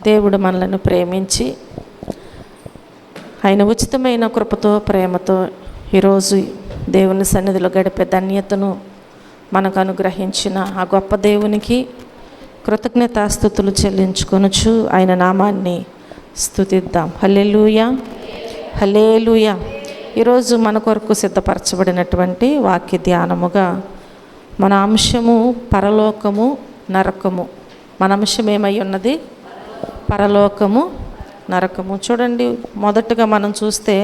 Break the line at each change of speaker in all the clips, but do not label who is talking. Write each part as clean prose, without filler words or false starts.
దేవుడు మనలను ప్రేమించి ఆయన ఉచితమైన కృపతో ప్రేమతో ఈరోజు దేవుని సన్నిధిలో గడిపే ధన్యతను మనకు అనుగ్రహించిన ఆ గొప్ప దేవునికి కృతజ్ఞతాస్తుతులు చెల్లించుకొనుచు ఆయన నామాన్ని స్తుతిద్దాం. హల్లెలూయా, హల్లెలూయా. ఈరోజు మన కొరకు సిద్ధపరచబడినటువంటి వాక్య ధ్యానముగా మన అంశము పరలోకము నరకము. మన అంశం ఏమై ఉన్నది? పరలోకము నరకము. చూడండి, మొదటగా మనం చూస్తే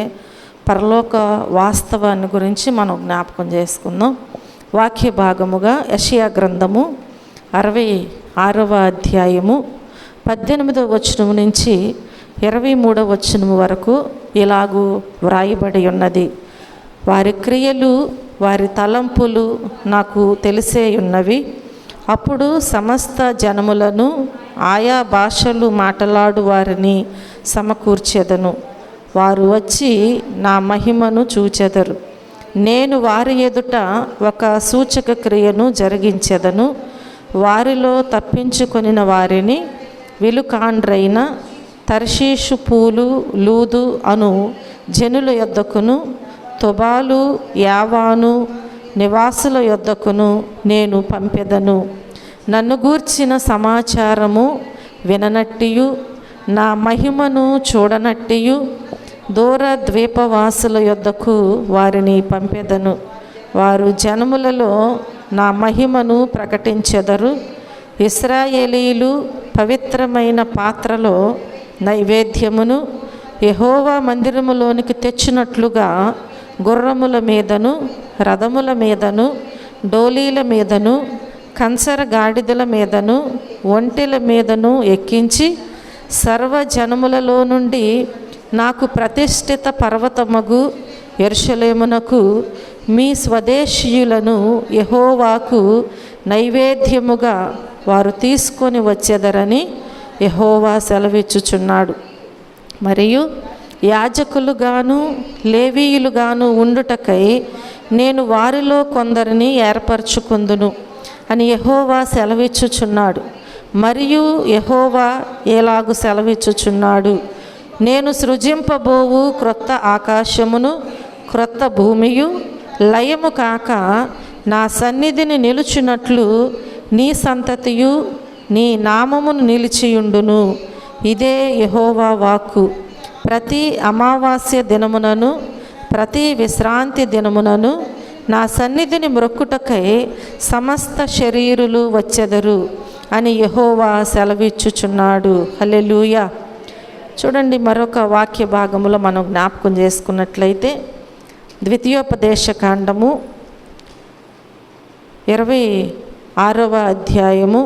పరలోక వాస్తవాన్ని గురించి మనం జ్ఞాపకం చేసుకుందాం. వాక్య భాగముగా యెషయా గ్రంథము 66వ అధ్యాయము 18వ వచనం నుంచి 23వ వచనం వరకు ఇలాగూ వ్రాయబడి ఉన్నది. వారి క్రియలు వారి తలంపులు నాకు తెలిసే ఉన్నవి. అప్పుడు సమస్త జనములను ఆయా భాషలు మాట్లాడు వారిని సమకూర్చెదను. వారు వచ్చి నా మహిమను చూచెదరు. నేను వారి ఎదుట ఒక సూచక క్రియను జరిగించెదను. వారిలో తప్పించుకొనిన వారిని విలుకాండ్రైన తర్షీషు పూలు లూదు అను జనుల యొద్దకును తొబాలు యావాను నివాసుల యొద్దకును నేను పంపెదను. నన్ను గూర్చిన సమాచారము విననట్టియు నా మహిమను చూడనట్టియు దూర ద్వీపవాసుల యొద్దకు వారిని పంపెదను. వారు జనములలో నా మహిమను ప్రకటించెదరు. ఇశ్రాయేలీయులు పవిత్రమైన పాత్రలో నైవేద్యమును యెహోవా మందిరములోనికి తెచ్చినట్లుగా గుర్రముల మీదను రథముల మీదను డోలీల మీదను కంచర గాడిదల మీదను ఒంటెల మీదను ఎక్కించి సర్వజనములలో నుండి నాకు ప్రతిష్ఠిత పర్వతమగు యెరూషలేమునకు మీ స్వదేశీయులను యెహోవాకు నైవేద్యముగా వారు తీసుకొని వచ్చెదరని యెహోవా సెలవిచ్చుచున్నాడు. మరియు యాజకులుగాను లేవీయులుగాను ఉండుటకై నేను వారిలో కొందరిని ఏర్పరచుకుందును అని యెహోవా సెలవిచ్చుచున్నాడు. మరియు యెహోవా ఎలాగు సెలవిచ్చుచున్నాడు, నేను సృజింపబోవు క్రొత్త ఆకాశమును క్రొత్త భూమియు లయము కాక నా సన్నిధిని నిలుచున్నట్లు నీ సంతతియు నీ నామమును నిలిచియుండును. ఇదే యెహోవా వాక్కు. ప్రతి అమావాస్య దినమునను ప్రతి విశ్రాంతి దినమునను నా సన్నిధిని మ్రొక్కుటకై సమస్త శరీరులు వచ్చెదరు అని యెహోవా సెలవిచ్చుచున్నాడు. హల్లెలూయా. చూడండి, మరొక వాక్య భాగములో మనం జ్ఞాపకం చేసుకున్నట్లయితే ద్వితీయోపదేశకాండము 26వ అధ్యాయము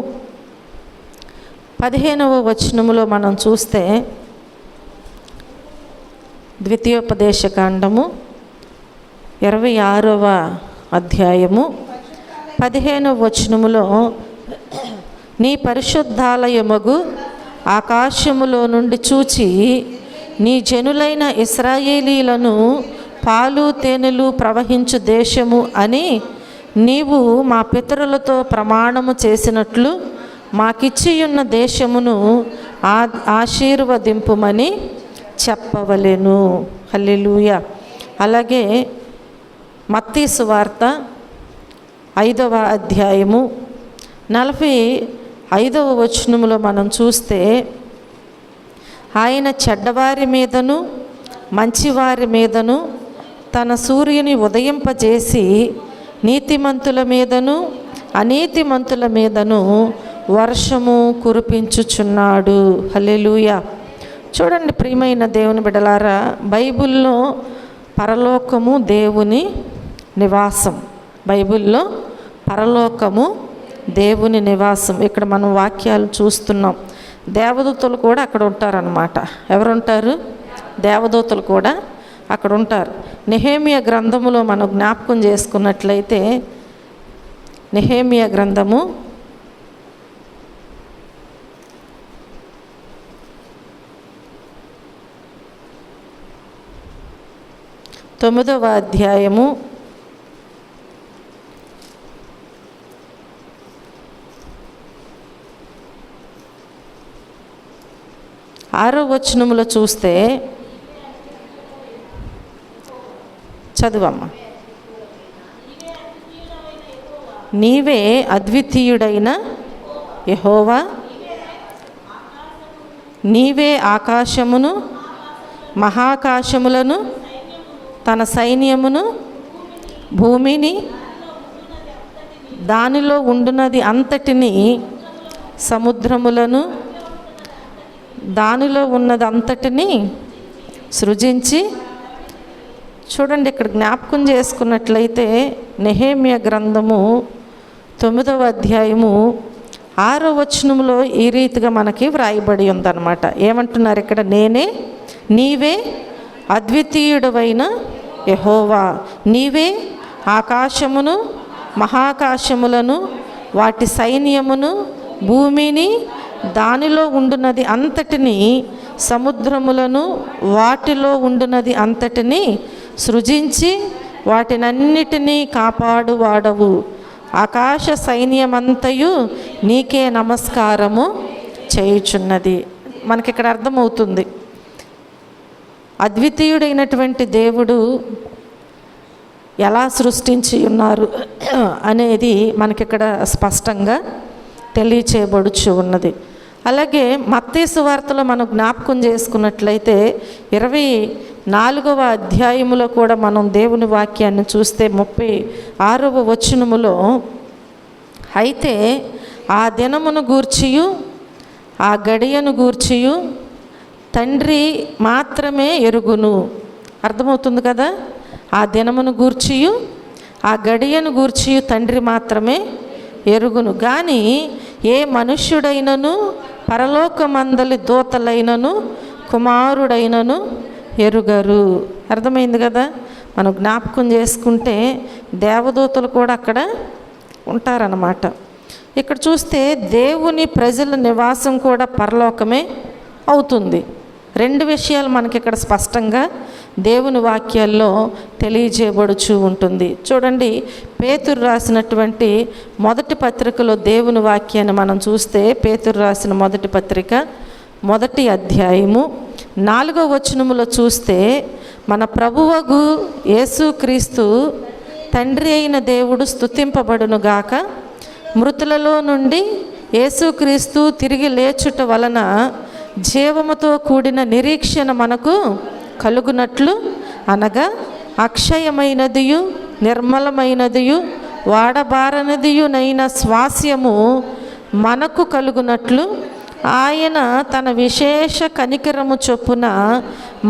15వ వచనములో మనం చూస్తే ద్వితీయోపదేశకాండము 26వ అధ్యాయము 15వ వచనములో నీ పరిశుద్ధాలయమగు ఆకాశములో నుండి చూచి నీ జనులైన ఇశ్రాయేలీలను పాలు తేనెలు ప్రవహించు దేశము అని నీవు మా పితరులతో ప్రమాణము చేసినట్లు మాకిచ్చియున్న దేశమును ఆశీర్వదింపుమని చెప్పవలెను. హల్లెలూయా. అలాగే మత్తయి సువార్త 5వ అధ్యాయము 45వ వచనములో మనం చూస్తే ఆయన చెడ్డవారి మీదను మంచివారి మీదను తన సూర్యుని ఉదయింపజేసి నీతిమంతుల మీదను అనీతిమంతుల మీదను వర్షము కురిపించుచున్నాడు. హల్లెలూయా. చూడండి ప్రియమైన దేవుని బిడ్డలారా, బైబిల్లో పరలోకము దేవుని నివాసం. బైబిల్లో పరలోకము దేవుని నివాసం. ఇక్కడ మనం వాక్యాలు చూస్తున్నాం. దేవదూతలు కూడా అక్కడ ఉంటారన్నమాట. ఎవరుంటారు? దేవదూతలు కూడా అక్కడ ఉంటారు. నెహెమీయా గ్రంథములో మనం జ్ఞాపకం చేసుకున్నట్లయితే నెహెమీయా గ్రంథము 9వ అధ్యాయము 10వ 6వ వచనములో చూస్తే, చదువమ్మ. నీవే అద్వితీయుడైన యెహోవా, నీవే ఆకాశమును మహాకాశములను తన సైన్యమును భూమిని దానిలో ఉండునది అంతటిని సముద్రములను దానిలో ఉన్నది అంతటిని సృజించి. చూడండి, ఇక్కడ జ్ఞాపకం చేసుకున్నట్లయితే నెహెమ్యా గ్రంథము 9వ అధ్యాయము 6వ వచనంలో ఈ రీతిగా మనకి వ్రాయబడి ఉందన్నమాట. ఏమంటున్నారు ఇక్కడ? నీవే అద్వితీయుడవైన యెహోవా, నీవే ఆకాశమును మహాకాశములను వాటి సైన్యమును భూమిని దానిలో ఉండునది అంతటిని సముద్రములను వాటిలో ఉండునది అంతటిని సృజించి వాటినన్నిటినీ కాపాడువాడవు. ఆకాశ సైన్యమంతయు నీకే నమస్కారము చేయుచున్నది. మనకిక్కడ అర్థమవుతుంది, అద్వితీయుడైనటువంటి దేవుడు ఎలా సృష్టించి ఉన్నారు అనేది మనకిక్కడ స్పష్టంగా తెలియచేయబడుచు ఉన్నది. అలాగే మత్తయి సువార్తలో మనం జ్ఞాపకం చేసుకున్నట్లయితే 24వ అధ్యాయములో కూడా మనం దేవుని వాక్యాన్ని చూస్తే 36వ వచనములో, అయితే ఆ దినమును గూర్చియు ఆ గడియను గూర్చియు తండ్రి మాత్రమే ఎరుగును. అర్థమవుతుంది కదా? ఆ దినమును గూర్చియు ఆ గడియను గూర్చియు తండ్రి మాత్రమే ఎరుగును, కానీ ఏ మనుష్యుడైనను పరలోకమందలి దూతలైనను కుమారుడైనను ఎరుగరు. అర్థమైంది కదా? మనం జ్ఞాపకం చేసుకుంటే దేవదూతలు కూడా అక్కడ ఉంటారన్నమాట. ఇక్కడ చూస్తే దేవుని ప్రజల నివాసం కూడా పరలోకమే అవుతుంది. 2 విషయాలు మనకి ఇక్కడ స్పష్టంగా దేవుని వాక్యాల్లో తెలియజేయబడుచు ఉంటుంది. చూడండి, పేతురు రాసినటువంటి మొదటి పత్రికలో దేవుని వాక్యాన్ని మనం చూస్తే, పేతురు రాసిన మొదటి పత్రిక 1వ అధ్యాయము 4వ వచనములో చూస్తే, మన ప్రభువగు యేసుక్రీస్తు తండ్రి అయిన దేవుడు స్తుతింపబడును గాక, మృతులలో నుండి యేసుక్రీస్తు తిరిగి లేచుట వలన జీవముతో కూడిన నిరీక్షణ మనకు కలుగునట్లు, అనగా అక్షయమైనదియు నిర్మలమైనదియు వాడబారనదియునైన స్వాస్యము మనకు కలుగునట్లు ఆయన తన విశేష కనికరము చొప్పున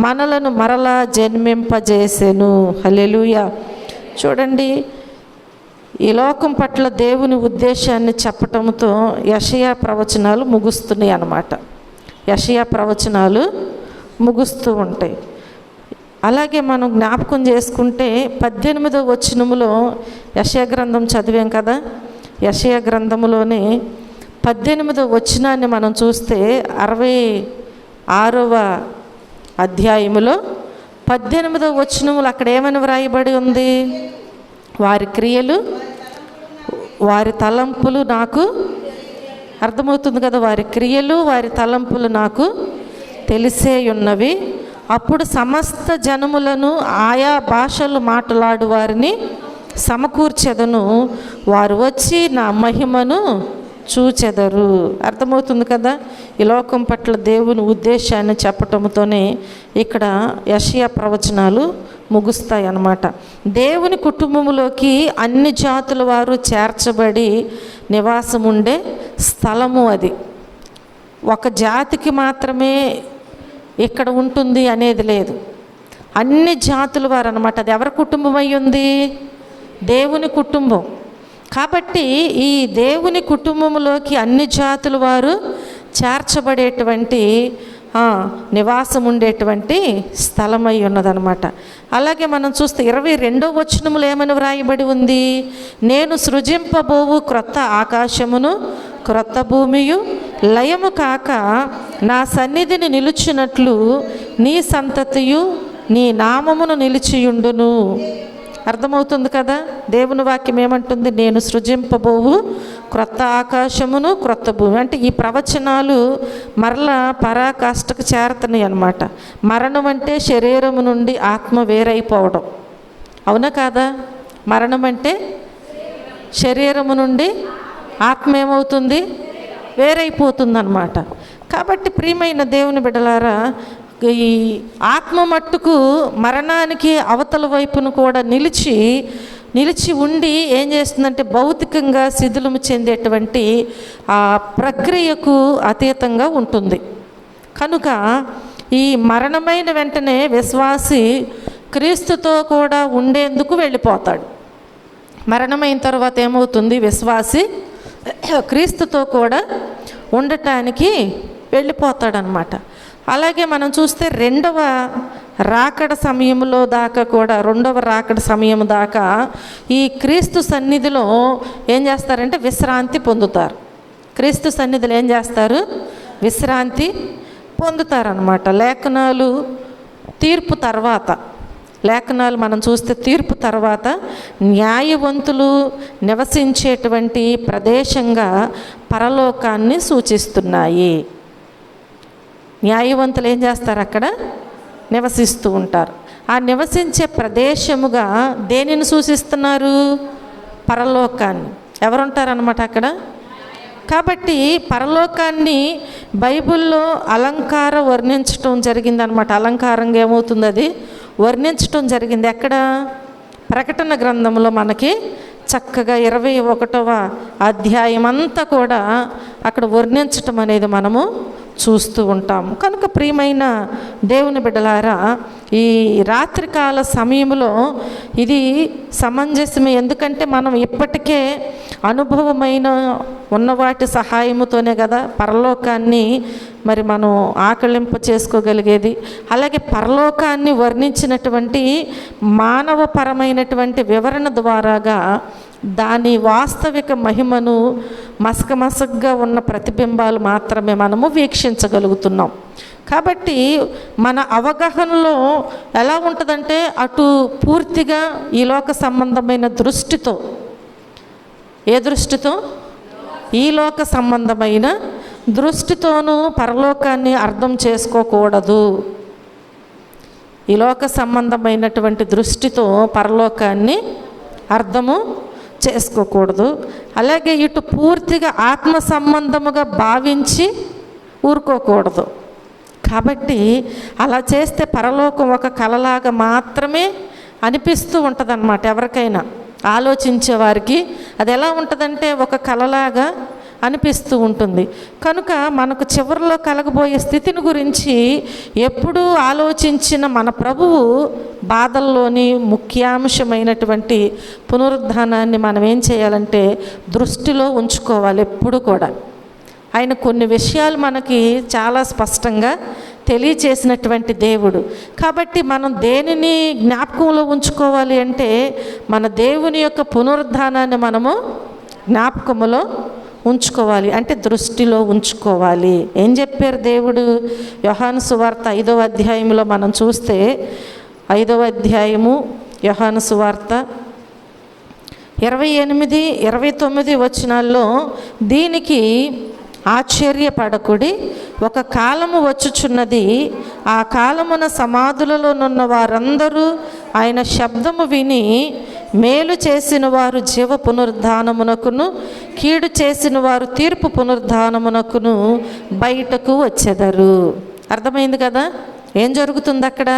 మనలను మరలా జన్మింపజేసెను. హల్లెలూయా. చూడండి, ఈ లోకం పట్ల దేవుని ఉద్దేశాన్ని చెప్పటంతో యెషయా ప్రవచనాలు ముగుస్తున్నాయి అన్నమాట. యెషయా ప్రవచనాలు ముగుస్తూ ఉంటాయి. అలాగే మనం జ్ఞాపకం చేసుకుంటే 18వ వచనములో యెషయా గ్రంథం చదివాం కదా. యెషయా గ్రంథములోనే 18వ వచనాన్ని మనం చూస్తే 66వ అధ్యాయములో 18వ వచనములు అక్కడ ఏమని వ్రాయబడి ఉంది? వారి క్రియలు వారి తలంపులు నాకు, అర్థమవుతుంది కదా, వారి క్రియలు వారి తలంపులు నాకు తెలిసే ఉన్నవి. అప్పుడు సమస్త జనములను ఆయా భాషలు మాట్లాడు వారిని సమకూర్చెదను, వారు వచ్చి నా మహిమను చూచెదరు. అర్థమవుతుంది కదా? ఈ లోకం పట్ల దేవుని ఉద్దేశాన్ని చెప్పటంతోనే ఇక్కడ యెషయా ప్రవచనాలు ముగుస్తాయి అన్నమాట. దేవుని కుటుంబములోకి అన్ని జాతుల వారు చేర్చబడి నివాసం ఉండే స్థలము అది. ఒక జాతికి మాత్రమే ఇక్కడ ఉంటుంది అనేది లేదు, అన్ని జాతుల వారు అన్నమాట. అది ఎవరి కుటుంబం అయి ఉంది? దేవుని కుటుంబం. కాబట్టి ఈ దేవుని కుటుంబంలోకి అన్ని జాతుల వారు చేర్చబడేటువంటి నివాసం ఉండేటువంటి స్థలమై ఉన్నదనమాట. అలాగే మనం చూస్తే 22వ వచనములో ఏమని వ్రాయబడి ఉంది? నేను సృజింపబోవు క్రొత్త ఆకాశమును క్రొత్త భూమియు లయము కాక నా సన్నిధిని నిలుచున్నట్లు నీ సంతతియు నీ నామమును నిలిచియుండును. అర్థమవుతుంది కదా? దేవుని వాక్యం ఏమంటుంది? నేను సృజింపబోవు క్రొత్త ఆకాశమును క్రొత్త భూమి. అంటే ఈ ప్రవచనాలు మరలా పరాకాష్ఠకు చేరుతున్నాయి అన్నమాట. మరణం అంటే శరీరము నుండి ఆత్మ వేరైపోవడం, అవునా కాదా? మరణం అంటే శరీరము నుండి ఆత్మ ఏమవుతుంది? వేరైపోతుంది అన్నమాట. కాబట్టి ప్రియమైన దేవుని బిడ్డలారా, ఈ ఆత్మ మట్టుకు మరణానికి అవతల వైపును కూడా నిలిచి ఉండి ఏం చేస్తుందంటే భౌతికంగా శిథిలము చెందేటువంటి ఆ ప్రక్రియకు అతీతంగా ఉంటుంది. కనుక ఈ మరణమైన వెంటనే విశ్వాసి క్రీస్తుతో కూడా ఉండేందుకు వెళ్ళిపోతాడు. మరణమైన తర్వాత ఏమవుతుంది? విశ్వాసి క్రీస్తుతో కూడా ఉండటానికి వెళ్ళిపోతాడనమాట. అలాగే మనం చూస్తే రెండవ రాకడ సమయంలో దాకా కూడా, రెండవ రాకడ సమయం దాకా ఈ క్రీస్తు సన్నిధిలో ఏం చేస్తారంటే విశ్రాంతి పొందుతారు. క్రీస్తు సన్నిధిలో ఏం చేస్తారు? విశ్రాంతి పొందుతారనమాట. లేఖనాలు తీర్పు తర్వాత, లేఖనాలు మనం చూస్తే తీర్పు తర్వాత న్యాయవంతులు నివసించేటువంటి ప్రదేశంగా పరలోకాన్ని సూచిస్తున్నాయి. న్యాయవంతులు ఏం చేస్తారు? అక్కడ నివసిస్తూ ఉంటారు. ఆ నివసించే ప్రదేశముగా దేనిని సూచిస్తున్నారు? పరలోకాన్ని. ఎవరుంటారనమాట అక్కడ? కాబట్టి పరలోకాన్ని బైబిల్లో వర్ణించటం జరిగిందనమాట. అలంకారంగా ఏమవుతుంది? అది వర్ణించటం జరిగింది. ఎక్కడ? ప్రకటన గ్రంథంలో మనకి చక్కగా 21వ అధ్యాయం అంతా కూడా అక్కడ వర్ణించటం అనేది మనము చూస్తూ ఉంటాము. కనుక ప్రియమైన దేవుని బిడ్డలారా, ఈ రాత్రికాల సమయంలో ఇది సమంజసమే. ఎందుకంటే మనం ఇప్పటికే అనుభవమైన ఉన్నవాటి సహాయముతోనే కదా పరలోకాన్ని మరి మనం ఆకలింప చేసుకోగలిగేది. అలాగే పరలోకాన్ని వర్ణించినటువంటి మానవపరమైనటువంటి వివరణ ద్వారాగా దాని వాస్తవిక మహిమను మసకగా ఉన్న ప్రతిబింబాలు మాత్రమే మనము వీక్షించగలుగుతున్నాం. కాబట్టి మన అవగాహనలో ఎలా ఉంటుందంటే అటు పూర్తిగా ఈ లోక సంబంధమైన దృష్టితో, ఏ దృష్టితో? ఈ లోక సంబంధమైన దృష్టితోనూ పరలోకాన్ని అర్థం చేసుకోకూడదు. ఈ లోక సంబంధమైనటువంటి దృష్టితో పరలోకాన్ని అర్థము చేసుకోకూడదు. అలాగే ఇటు పూర్తిగా ఆత్మ సంబంధముగా భావించి ఊరుకోకూడదు. కాబట్టి అలా చేస్తే పరలోకం ఒక కలలాగా మాత్రమే అనిపిస్తూ ఉంటుందన్నమాట. ఎవరికైనా ఆలోచించే వారికి అది ఎలా ఉంటుందంటే ఒక కలలాగా అనిపిస్తూ ఉంటుంది. కనుక మనకు చివరిలో కలగబోయే స్థితిని గురించి ఎప్పుడూ ఆలోచించిన మన ప్రభువు బాధల్లోని ముఖ్యాంశమైనటువంటి పునరుద్ధానాన్ని మనం ఏం చేయాలంటే దృష్టిలో ఉంచుకోవాలి ఎప్పుడు కూడా. ఆయన కొన్ని విషయాలు మనకి చాలా స్పష్టంగా తెలియచేసినటువంటి దేవుడు. కాబట్టి మనం దేనిని జ్ఞాపకంలో ఉంచుకోవాలి అంటే మన దేవుని యొక్క పునరుద్ధానాన్ని మనము జ్ఞాపకములో ఉంచుకోవాలి, అంటే దృష్టిలో ఉంచుకోవాలి. ఏం చెప్పారు దేవుడు? యోహాను సువార్త 5వ అధ్యాయంలో మనం చూస్తే 5వ అధ్యాయము యోహాను సువార్త 28, 29 వచనాల్లో దీనికి ఆశ్చర్యపడకుడి, ఒక కాలము వచ్చుచున్నది, ఆ కాలమున సమాధులలోనున్న వారందరూ ఆయన శబ్దము విని మేలు చేసిన వారు జీవ పునరుద్ధానమునకును కీడు చేసిన వారు తీర్పు పునరుద్ధానమునకును బయటకు వచ్చెదరు. అర్థమైంది కదా ఏం జరుగుతుంది అక్కడ?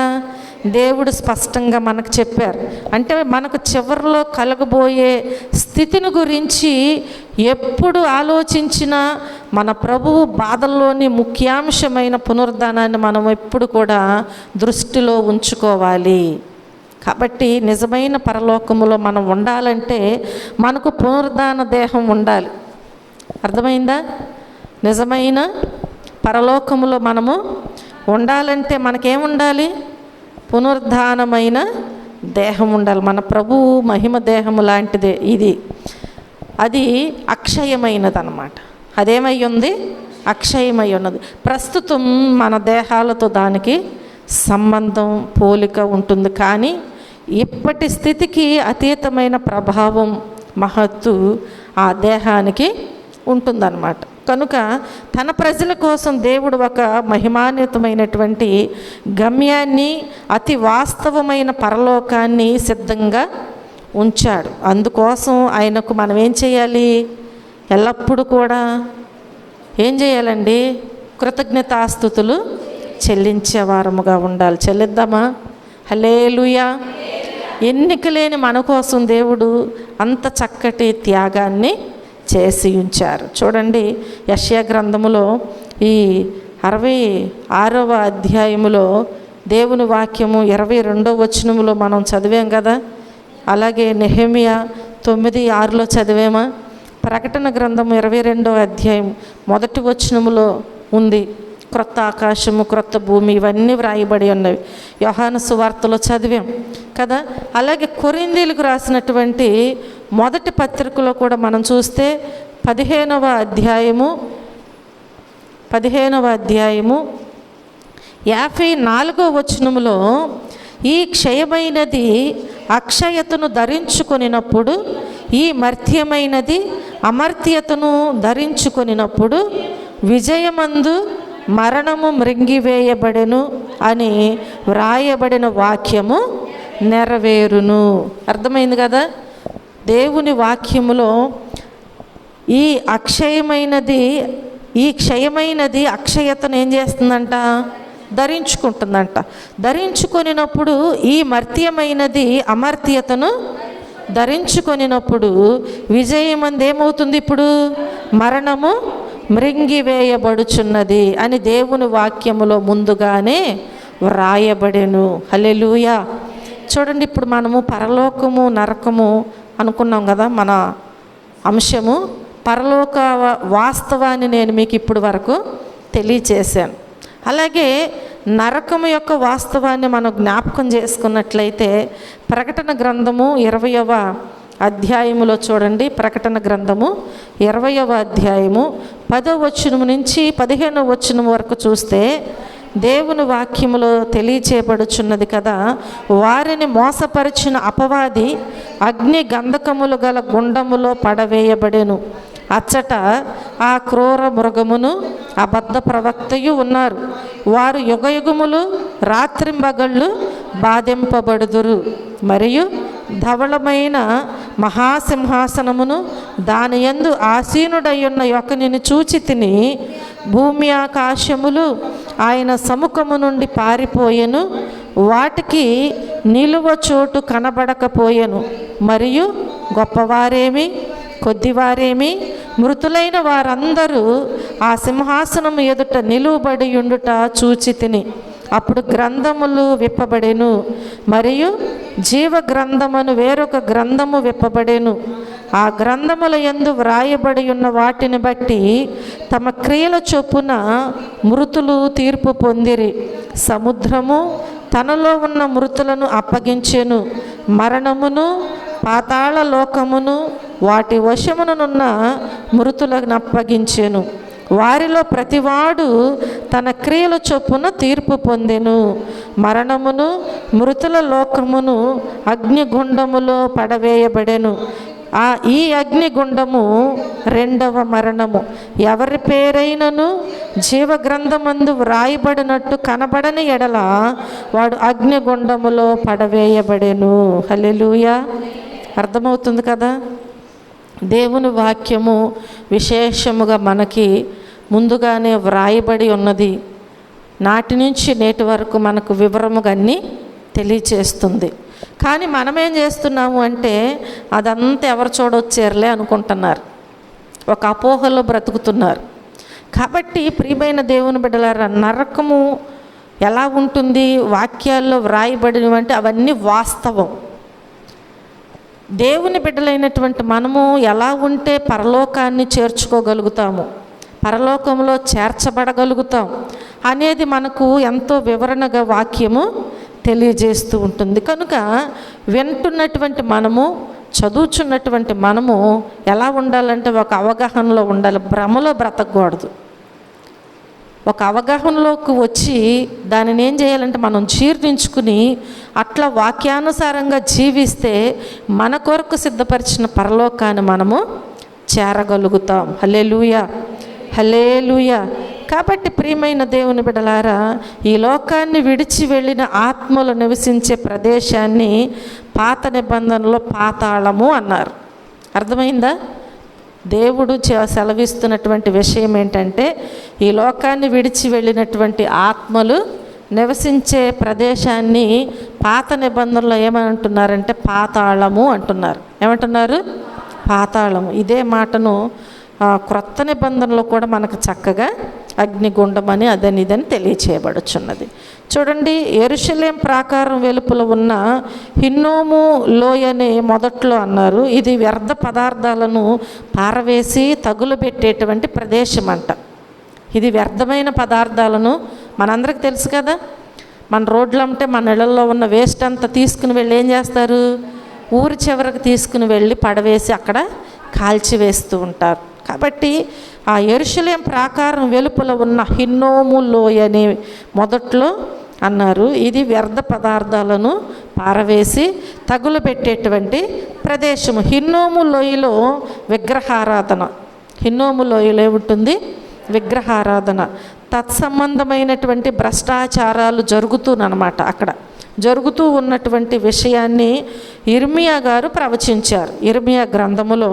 దేవుడు స్పష్టంగా మనకు చెప్పారు. అంటే మనకు చివరిలో కలగబోయే స్థితిని గురించి ఎప్పుడు ఆలోచించినా మన ప్రభువు బాధల్లోని ముఖ్యాంశమైన పునరుద్ధానాన్ని మనం ఎప్పుడు కూడా దృష్టిలో ఉంచుకోవాలి. కాబట్టి నిజమైన పరలోకములో మనం ఉండాలంటే మనకు పునరుద్ధాన దేహం ఉండాలి. అర్థమైందా? నిజమైన పరలోకములో మనము ఉండాలంటే మనకేముండాలి? పునరుద్ధానమైన దేహం ఉండాలి. మన ప్రభువు మహిమ దేహము లాంటిదే ఇది. అది అక్షయమైనది అన్నమాట. అదేమై ఉంది? అక్షయమై ఉన్నది. ప్రస్తుతం మన దేహాలతో దానికి సంబంధం పోలిక ఉంటుంది. కానీ ఇప్పటి స్థితికి అతీతమైన ప్రభావం మహత్తు ఆ దేహానికి ఉంటుందన్నమాట. కనుక తన ప్రజల కోసం దేవుడు ఒక మహిమాన్వితమైనటువంటి గమ్యాన్ని, అతి వాస్తవమైన పరలోకాన్ని సిద్ధంగా ఉంచాడు. అందుకోసం ఆయనకు మనం ఏం చేయాలి? ఎల్లప్పుడూ కూడా ఏం చేయాలండి? కృతజ్ఞతాస్తుతులు చెల్లించే వారముగా ఉండాలి. చెల్లిద్దామా? హల్లెలూయా. ఎన్నిక లేని మన కోసం దేవుడు అంత చక్కటి త్యాగాన్ని చేసి ఉంచారు. చూడండి, యెషయా గ్రంథములో ఈ 66వ అధ్యాయములో దేవుని వాక్యము 22వ వచనములో మనం చదివాం కదా. అలాగే నెహెమియా 9:6 చదివామా? ప్రకటన గ్రంథము 22వ అధ్యాయం 1వ వచనములో ఉంది, క్రొత్త ఆకాశము, క్రొత్త భూమి, ఇవన్నీ వ్రాయబడి ఉన్నవి. యోహాను సువార్తలో చదివాం కదా. అలాగే కొరింథీయులకు రాసినటువంటి మొదటి పత్రికలో కూడా మనం చూస్తే 15వ అధ్యాయము 54వ వచనములో, ఈ క్షయమైనది అక్షయతను ధరించుకొనినప్పుడు, ఈ మర్త్యమైనది అమర్త్యతను ధరించుకొనినప్పుడు విజయమందు మరణము మృంగివేయబడెను అని వ్రాయబడిన వాక్యము నెరవేరును. అర్థమైంది కదా. దేవుని వాక్యములో ఈ క్షయమైనది అక్షయతను ఏం చేస్తుందంట? ధరించుకుంటుందంట. ధరించుకొనినప్పుడు ఈ మర్త్యమైనది అమర్త్యతను ధరించుకొనినప్పుడు విజయమంది ఏమవుతుంది? ఇప్పుడు మరణము మృంగివేయబడుచున్నది అని దేవుని వాక్యములో ముందుగానే వ్రాయబడెను. హల్లెలూయా. చూడండి, ఇప్పుడు మనము పరలోకము నరకము అనుకున్నాం కదా. మన అంశము పరలోక వాస్తవాన్ని నేను మీకు ఇప్పుడు వరకు తెలియచేశాను. అలాగే నరకము యొక్క వాస్తవాన్ని మనం జ్ఞాపకం చేసుకున్నట్లయితే ప్రకటన గ్రంథము 20వ అధ్యాయములో చూడండి. ప్రకటన గ్రంథము 20వ అధ్యాయము 10వ వచనం నుంచి 15వ వచనం వరకు చూస్తే దేవుని వాక్యములో తెలియచేయబడుచున్నది కదా. వారిని మోసపరిచిన అపవాది అగ్ని గంధకములు గల గుండములో పడవేయబడెను. అచ్చట ఆ క్రూర మృగమును అబద్ధ ప్రవక్తయు ఉన్నారు. వారు యుగయుగములు రాత్రింబగళ్ళు బాధింపబడుదురు. మరియు ధవళమైన మహాసింహాసనమును దాని యందు ఆసీనుడయ్యున్న యొక్కనిని చూచి తిని, భూమి ఆకాశములు ఆయన సముఖము నుండి పారిపోయెను. వాటికి నిలువ చోటు కనబడకపోయెను. మరియు గొప్పవారేమి కొద్దివారేమి మృతులైన వారందరూ ఆ సింహాసనము ఎదుట నిలువబడి ఉండుట చూచి తిని, అప్పుడు గ్రంథములు విప్పబడెను. మరియు జీవ గ్రంథమును వేరొక గ్రంథము విప్పబడెను. ఆ గ్రంథముల యందు వ్రాయబడి ఉన్న వాటిని బట్టి తమ క్రియల చొప్పున మృతులు తీర్పు పొందిరి. సముద్రము తనలో ఉన్న మృతులను అప్పగించెను. మరణమును పాతాళ లోకమును వాటి వశమునున్న మృతులను అప్పగించెను. వారిలో ప్రతివాడు తన క్రియల చొప్పున తీర్పు పొందెను. మరణమును మృతుల లోకమును అగ్నిగుండములో పడవేయబడెను. ఈ అగ్నిగుండము రెండవ మరణము. ఎవరి పేరైనను జీవగ్రంథమందు వ్రాయబడినట్టు కనబడని ఎడల వాడు అగ్నిగుండములో పడవేయబడెను. హల్లెలూయా. అర్థమవుతుంది కదా. దేవుని వాక్యము విశేషముగా మనకి ముందుగానే వ్రాయబడి ఉన్నది. నాటి నుంచి నేటి వరకు మనకు వివరముగా అన్నీ తెలియచేస్తుంది. కానీ మనమేం చేస్తున్నాము అంటే అదంతా ఎవరు చూడొచ్చారులే అనుకుంటున్నారు, ఒక అపోహలో బ్రతుకుతున్నారు. కాబట్టి ప్రియమైన దేవుని బిడ్డలారా, నరకము ఎలా ఉంటుంది వాక్యాల్లో వ్రాయబడినవంటే అవన్నీ వాస్తవం. దేవుని బిడ్డలైనటువంటి మనము ఎలా ఉంటే పరలోకాన్ని చేర్చుకోగలుగుతాము, పరలోకంలో చేర్చబడగలుగుతాం అనేది మనకు ఎంతో వివరణగా వాక్యము తెలియజేస్తూ ఉంటుంది. కనుక వింటున్నటువంటి మనము, చదువుచున్నటువంటి మనము ఎలా ఉండాలంటే ఒక అవగాహనలో ఉండాలి, భ్రమలో బ్రతకూడదు. ఒక అవగాహనలోకి వచ్చి దానిని ఏం చేయాలంటే మనం జీర్ణించుకుని అట్లా వాక్యానుసారంగా జీవిస్తే మన కొరకు సిద్ధపరిచిన పరలోకాన్ని మనము చేరగలుగుతాం. హల్లెలూయా, హల్లెలూయా. కాబట్టి ప్రియమైన దేవుని బిడ్డలారా, ఈ లోకాన్ని విడిచి వెళ్ళిన ఆత్మలు నివసించే ప్రదేశాన్ని పాత నిబంధనలో పాతాళము అన్నారు. అర్థమైందా? దేవుడు సెలవిస్తున్నటువంటి విషయం ఏంటంటే, ఈ లోకాన్ని విడిచి వెళ్ళినటువంటి ఆత్మలు నివసించే ప్రదేశాన్ని పాత నిబంధనలో ఏమంటున్నారంటే పాతాళము అంటున్నారు. ఏమంటున్నారు? పాతాళము. ఇదే మాటను క్రొత్త నిబంధనలో కూడా మనకు చక్కగా అగ్నిగుండం అని అదని ఇదని తెలియచేయబడుచున్నది. చూడండి, యెరూషలేం ప్రాకారం వెలుపల ఉన్న హిన్నోము లోయని మొదట్లో అన్నారు. ఇది వ్యర్థ పదార్థాలను పారవేసి తగులబెట్టేటువంటి ప్రదేశం అంట. ఇది వ్యర్థమైన పదార్థాలను, మనందరికి తెలుసు కదా, మన రోడ్లు అంటే మన ఇళ్లలో ఉన్న వేస్ట్ అంతా తీసుకుని వెళ్ళి ఏం చేస్తారు? ఊరి చివరికి తీసుకుని వెళ్ళి పడవేసి అక్కడ కాల్చివేస్తూ ఉంటారు. కాబట్టి ఆ యెరూషలేం ప్రాకారం వెలుపల ఉన్న హిన్నోము లోయని మొదట్లో అన్నారు. ఇది వ్యర్థ పదార్థాలను పారవేసి తగులబెట్టేటువంటి ప్రదేశము. హిన్నోము లోయలో విగ్రహారాధన, హిన్నోము లోయలో ఏముంటుంది? విగ్రహారాధన. తత్సంబంధమైనటువంటి భ్రష్టాచారాలు జరుగుతూనమాట. అక్కడ జరుగుతూ ఉన్నటువంటి విషయాన్ని ఇర్మియా గారు ప్రవచించారు. ఇర్మియా గ్రంథములో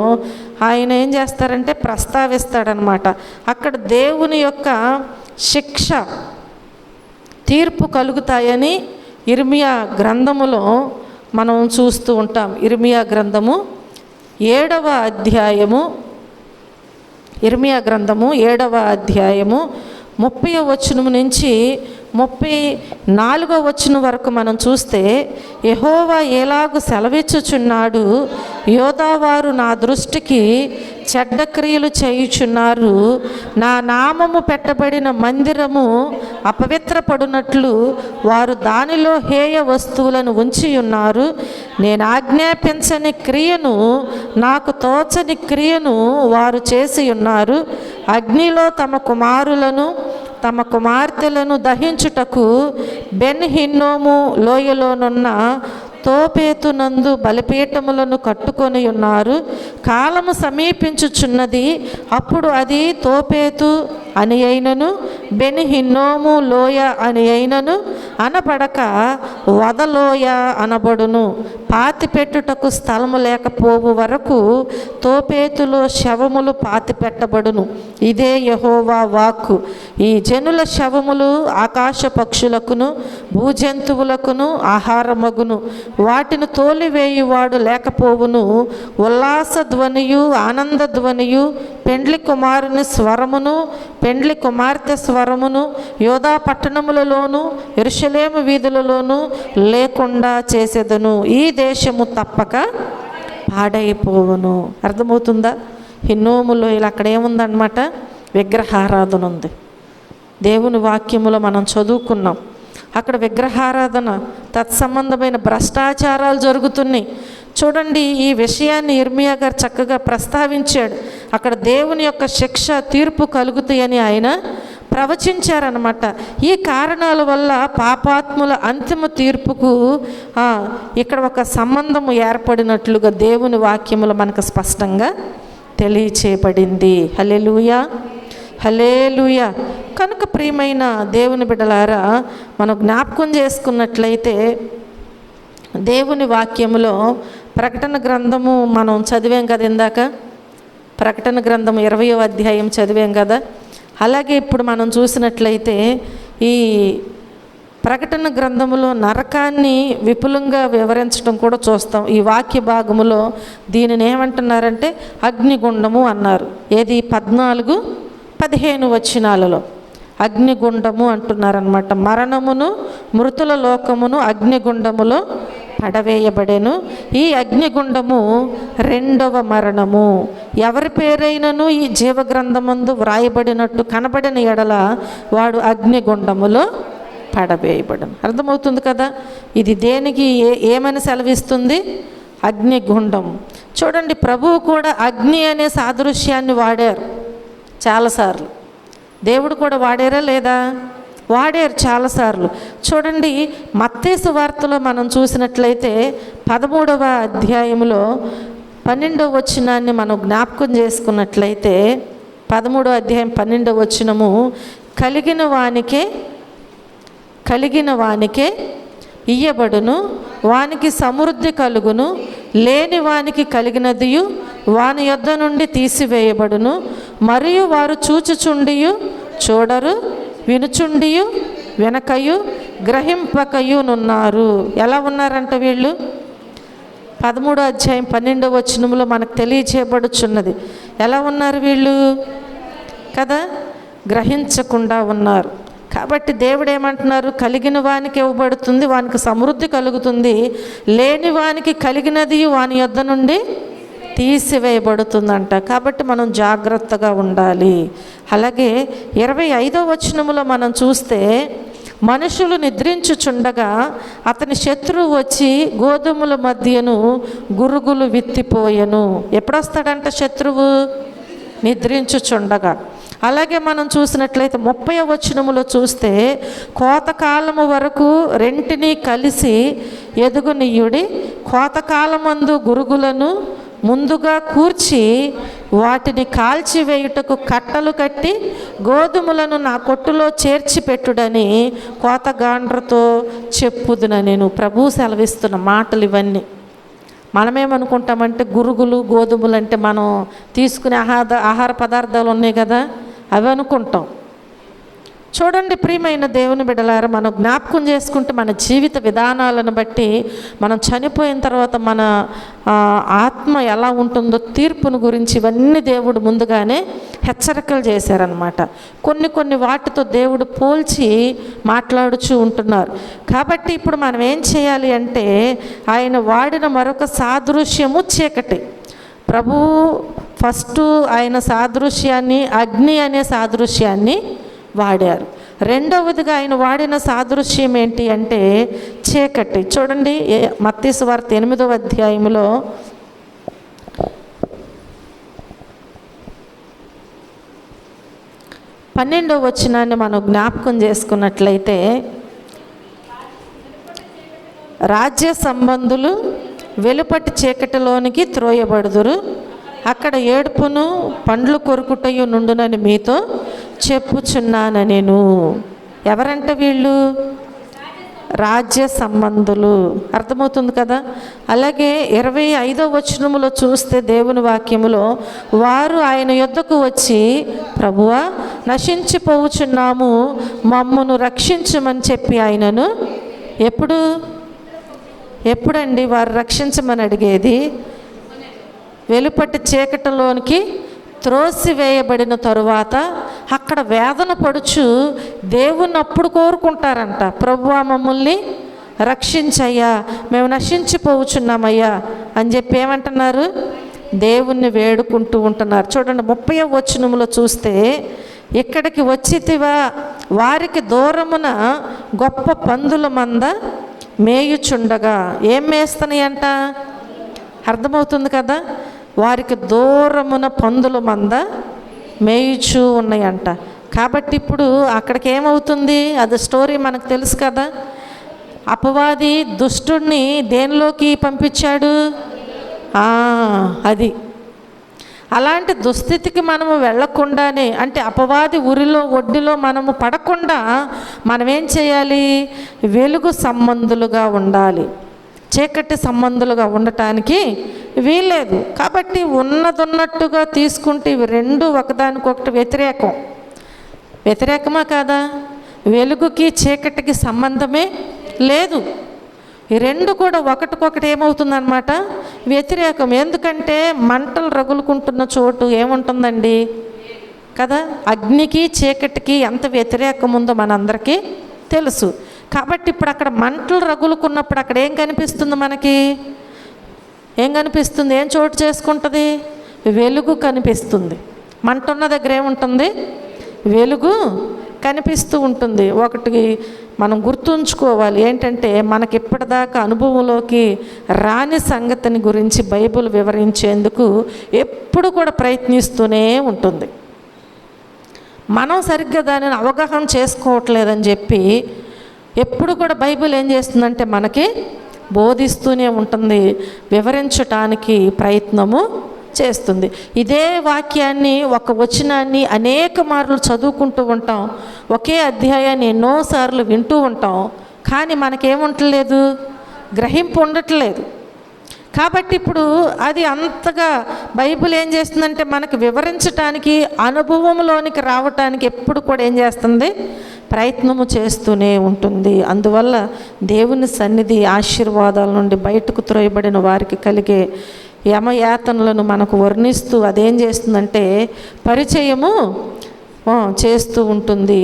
ఆయన ఏం చేస్తారంటే ప్రస్తావిస్తాడనమాట. అక్కడ దేవుని యొక్క శిక్ష, తీర్పు కలుగుతాయని ఇర్మియా గ్రంథములో మనం చూస్తూ ఉంటాం. ఇర్మియా గ్రంథము 7వ అధ్యాయము, ఇర్మియా గ్రంథము 7వ అధ్యాయము 30వ వచనం నుంచి 34వ వచనం వరకు మనం చూస్తే, యెహోవా ఎలాగు సెలవిచ్చుచున్నాడు, యోదావారు నా దృష్టికి చెడ్డ క్రియలు చేయుచున్నారు, నా నామము పెట్టబడిన మందిరము అపవిత్రపడునట్లు వారు దానిలో హేయ వస్తువులను ఉంచి ఉన్నారు. నేను ఆజ్ఞాపించని క్రియను, నాకు తోచని క్రియను వారు చేసి ఉన్నారు. అగ్నిలో తమ కుమారులను తమ కుమార్తెలను దహించుటకు బెన్ హిన్నోము లోయలోనున్న తోపేతునందు బలిపీఠములను కట్టుకొని ఉన్నారు. కాలము సమీపించుచున్నది, అప్పుడు అది తోపేతు అని అయినను బెన్ హిన్నోము లోయ అని అయినను అనబడక వదలోయ అనబడును. పాతిపెట్టుటకు స్థలము లేకపోవు వరకు తోపేతులో శవములు పాతిపెట్టబడును. ఇదే యెహోవా వాక్కు. ఈ జనుల శవములు ఆకాశ పక్షులకును భూజంతువులకును ఆహారమగును. వాటిని తోలివేయువాడు లేకపోవును. ఉల్లాస ధ్వనియు ఆనంద ధ్వనియు పెండ్లి కుమారుని స్వరమును పెండ్లి కుమార్తె స్వరమును యోధా పట్టణములలోను యెరూషలేము వీధులలోను లేకుండా చేసేదను. ఈ దేశము తప్పక పాడైపోవును. అర్థమవుతుందా? హిన్నోములో ఇలా అక్కడ ఏముందన్నమాట? విగ్రహారాధన ఉంది. దేవుని వాక్యములో మనం చదువుకున్నాం. అక్కడ విగ్రహారాధన, తత్సంబంధమైన భ్రష్టాచారాలు జరుగుతున్నాయి. చూడండి, ఈ విషయాన్ని ఇర్మియా గారు చక్కగా ప్రస్తావించాడు. అక్కడ దేవుని యొక్క శిక్ష, తీర్పు కలుగుతాయని ఆయన ప్రవచించారనమాట. ఈ కారణాల వల్ల పాపాత్ముల అంతిమ తీర్పుకు ఇక్కడ ఒక సంబంధము ఏర్పడినట్లుగా దేవుని వాక్యములో మనకు స్పష్టంగా తెలియచేయబడింది. హల్లెలూయా, హల్లెలూయా. కనుక ప్రియమైన దేవుని బిడ్డలారా, మనం జ్ఞాపకం చేసుకున్నట్లయితే దేవుని వాక్యములో ప్రకటన గ్రంథము మనం చదివాం కదా, ఇందాక ప్రకటన గ్రంథం 20వ అధ్యాయం చదివాం కదా. అలాగే ఇప్పుడు మనం చూసినట్లయితే ఈ ప్రకటన గ్రంథములో నరకాన్ని విపులంగా వివరించడం కూడా చూస్తాం. ఈ వాక్య భాగములో దీనిని ఏమంటున్నారంటే అగ్నిగుండము అన్నారు. ఏది? 14-15 వచనాలలో అగ్నిగుండము అంటున్నారనమాట. మరణమును మృతుల లోకమును అగ్నిగుండములో పడవేయబడెను. ఈ అగ్నిగుండము 2వ మరణము. ఎవరి పేరైనను ఈ జీవగ్రంథమందు వ్రాయబడినట్టు కనబడిన ఎడల వాడు అగ్నిగుండములో పడవేయబడను. అర్థమవుతుంది కదా? ఇది దేనికి ఏమని సెలవిస్తుంది? అగ్నిగుండం. చూడండి, ప్రభువు కూడా అగ్ని అనే సాదృశ్యాన్ని వాడారు చాలాసార్లు. దేవుడు కూడా వాడారా లేదా? వాడారు చాలాసార్లు. చూడండి, మత్తయి సువార్తలో మనం చూసినట్లయితే 13వ అధ్యాయంలో 12వ వచనాన్ని మనం జ్ఞాపకం చేసుకున్నట్లయితే 13వ అధ్యాయం 12వ వచనము, కలిగిన వానికే ఇయ్యబడును, వానికి సమృద్ధి కలుగును, లేని వానికి కలిగినదియు వాని యొద్ద నుండి తీసివేయబడును. మరియు వారు చూచుచుండియు చూడరు, వినుచుండియు వెనకయు గ్రహింపకయునున్నారు. ఎలా ఉన్నారంట వీళ్ళు? 13వ అధ్యాయం 12వ వచనంలో మనకు తెలియచేయబడుచున్నది. ఎలా ఉన్నారు వీళ్ళు కదా? గ్రహించకుండా ఉన్నారు. కాబట్టి దేవుడు ఏమంటున్నారు? కలిగిన వానికి ఇవ్వబడుతుంది, వానికి సమృద్ధి కలుగుతుంది, లేని వానికి కలిగినది వాని యొద్ద నుండి తీసివేయబడుతుందంట. కాబట్టి మనం జాగ్రత్తగా ఉండాలి. అలాగే 25వ వచనములో మనం చూస్తే, మనుషులు నిద్రించుచుండగా అతని శత్రువు వచ్చి గోధుమల మధ్యను గురుగులు విత్తిపోయెను. ఎప్పుడొస్తాడంట శత్రువు? నిద్రించుచుండగా. అలాగే మనం చూసినట్లయితే 30వ వచనములో చూస్తే, కోతకాలము వరకు రెంటిని కలిసి ఎదుగునీయుడి, కోతకాలమందు గురుగులను ముందుగా కూర్చి వాటిని కాల్చివేయుటకు కట్టలు కట్టి గోధుమలను నా కొట్టులో చేర్చి పెట్టుడని కోతగాండ్రతో చెప్పుదున నేను. ప్రభువు సెలవిస్తున్న మాటలు ఇవన్నీ. మనమేమనుకుంటామంటే గురుగులు గోధుమలు అంటే మనం తీసుకునే ఆహార పదార్థాలు ఉన్నాయి కదా, అవి అనుకుంటాం. చూడండి ప్రియమైన దేవుని బిడ్డలారా, మనం జ్ఞాపకం చేసుకుంటే మన జీవిత విధానాలను బట్టి మనం చనిపోయిన తర్వాత మన ఆత్మ ఎలా ఉంటుందో తీర్పును గురించి ఇవన్నీ దేవుడు ముందుగానే హెచ్చరికలు చేశారనమాట. కొన్ని వాటితో దేవుడు పోల్చి మాట్లాడుచూ ఉంటున్నారు. కాబట్టి ఇప్పుడు మనం ఏం చేయాలి అంటే, ఆయన వాడిన మరొక సాదృశ్యము చీకటి. ప్రభువు ఫస్ట్ ఆయన సాదృశ్యాన్ని అగ్ని అనే సాదృశ్యాన్ని వాడారు. రెండవదిగా ఆయన వాడిన సాదృశ్యం ఏంటి అంటే చీకటి. చూడండి మత్తయి సువార్త 8వ అధ్యాయంలో 12వ వచనాన్ని మనం జ్ఞాపకం చేసుకున్నట్లయితే, రాజ్య సంబంధులు వెలుపటి చీకటిలోనికి త్రోయబడుదురు, అక్కడ ఏడుపును పండ్లు కొరుకుటయు నుండునని మీతో చెప్పుచున్నాను నేను. ఎవరంటే వీళ్ళు? రాజ్య సంబంధులు. అర్థమవుతుంది కదా? అలాగే 25వ వచనములో చూస్తే దేవుని వాక్యములో, వారు ఆయన యొద్దకు వచ్చి, ప్రభువా నశించిపోవుచున్నాము, మమ్మును రక్షించమని చెప్పి ఆయనను ఎప్పుడండి వారు రక్షించమని అడిగేది? వెలుపటి చీకటిలోనికి త్రోసివేయబడిన తరువాత అక్కడ వేదన పడుచు దేవుణ్ణి అప్పుడు కోరుకుంటారంట, ప్రభువా మమ్మల్ని రక్షించయ్యా, మేము నశించిపోవచ్చున్నామయ్యా అని చెప్పి ఏమంటున్నారు? దేవుణ్ణి వేడుకుంటూ ఉంటున్నారు. చూడండి 30వ వచనములో చూస్తే, ఇక్కడికి వచ్చితివా, వారికి దూరమున గొప్ప పందుల మంద మేయుచుండగా. ఏం మేస్తున్నాయంట? అర్థమవుతుంది కదా? వారికి దూరమున పందుల మంద మేయుచూ ఉన్నాయంట. కాబట్టి ఇప్పుడు అక్కడికి ఏమవుతుంది? అది స్టోరీ మనకు తెలుసు కదా. అపవాది దుష్టుణ్ణి దేనిలోకి పంపించాడు? అది అలాంటి దుస్థితికి మనము వెళ్ళకుండానే, అంటే అపవాది ఒడ్డులో మనము పడకుండా మనం ఏం చేయాలి? వెలుగు సంబంధులుగా ఉండాలి. చీకటి సంబంధులుగా ఉండటానికి వీల్లేదు. కాబట్టి ఉన్నదన్నట్టుగా తీసుకుంటే ఇవి రెండు ఒకదానికొకటి వ్యతిరేకమా కాదా? వెలుగుకి చీకటికి సంబంధమే లేదు. ఈ రెండు కూడా ఒకటికొకటి ఏమవుతుందన్నమాట? వ్యతిరేకం. ఎందుకంటే మంటలు రగులుకుంటున్న చోటు ఏముంటుందండి కదా? అగ్నికి చీకటికి ఎంత వ్యతిరేకం ఉందో మనందరికీ తెలుసు. కాబట్టి ఇప్పుడు అక్కడ మంటలు రగులుకున్నప్పుడు అక్కడ ఏం కనిపిస్తుంది? మనకి ఏం కనిపిస్తుంది? ఏం చోటు చేసుకుంటుంది? వెలుగు కనిపిస్తుంది. మంట ఉన్న దగ్గర ఏముంటుంది? వెలుగు కనిపిస్తూ ఉంటుంది. ఒకటి మనం గుర్తుంచుకోవాలి ఏంటంటే, మనకి ఇప్పటిదాకా అనుభవంలోకి రాని సంగతిని గురించి బైబిల్ వివరించేందుకు ఎప్పుడు కూడా ప్రయత్నిస్తూనే ఉంటుంది. మనం సరిగ్గా దానిని అవగాహన చేసుకోవట్లేదని చెప్పి ఎప్పుడు కూడా బైబిల్ ఏం చేస్తుందంటే మనకి బోధిస్తూనే ఉంటుంది, వివరించటానికి ప్రయత్నము చేస్తుంది. ఇదే వాక్యాన్ని, ఒక వచనాన్ని అనేక మార్లు చదువుకుంటూ ఉంటాం, ఒకే అధ్యాయాన్ని ఎన్నోసార్లు వింటూ ఉంటాం, కానీ మనకేముంటలేదు, గ్రహింపు ఉండట్లేదు. కాబట్టి ఇప్పుడు అది అంతగా బైబిల్ ఏం చేస్తుందంటే మనకు వివరించటానికి, అనుభవంలోనికి రావటానికి ఎప్పుడు కూడా ఏం చేస్తుంది, ప్రయత్నము చేస్తూనే ఉంటుంది. అందువల్ల దేవుని సన్నిధి ఆశీర్వాదాల నుండి బయటకు త్రోయబడిన వారికి కలిగే యమయాతనలను మనకు వర్ణిస్తూ అదేం చేస్తుందంటే పరిచయము చేస్తూ ఉంటుంది.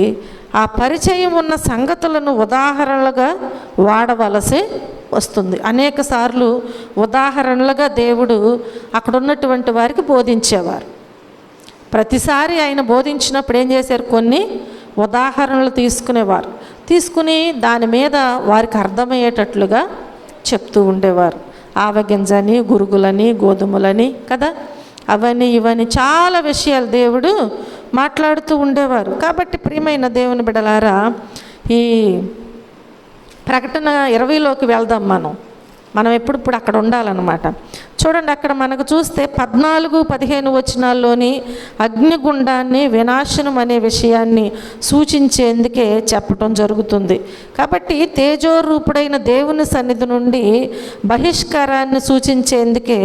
ఆ పరిచయం ఉన్న సంగతులను ఉదాహరణలుగా వాడవలసి వస్తుంది. అనేక సార్లు ఉదాహరణలుగా దేవుడు అక్కడ ఉన్నటువంటి వారికి బోధించేవారు. ప్రతిసారి ఆయన బోధించినప్పుడు ఏం చేశారు, కొన్ని ఉదాహరణలు తీసుకుని దాని మీద వారికి అర్థమయ్యేటట్లుగా చెప్తూ ఉండేవారు. ఆవగింజని, గురుగులని, గోధుమలని కదా, అవన్నీ ఇవన్నీ చాలా విషయాలు దేవుడు మాట్లాడుతూ ఉండేవారు. కాబట్టి ప్రియమైన దేవుని బిడ్డలారా, ఈ ప్రకటన 20లోకి వెళ్దాం. మనం ఎప్పుడు అక్కడ ఉండాలన్నమాట. చూడండి, అక్కడ మనకు చూస్తే 14-15 వచనాల్లోని అగ్నిగుండాన్ని, వినాశనం అనే విషయాన్ని సూచించేందుకే చెప్పటం జరుగుతుంది. కాబట్టి తేజోరూపుడైన దేవుని సన్నిధి నుండి బహిష్కారాన్ని సూచించేందుకే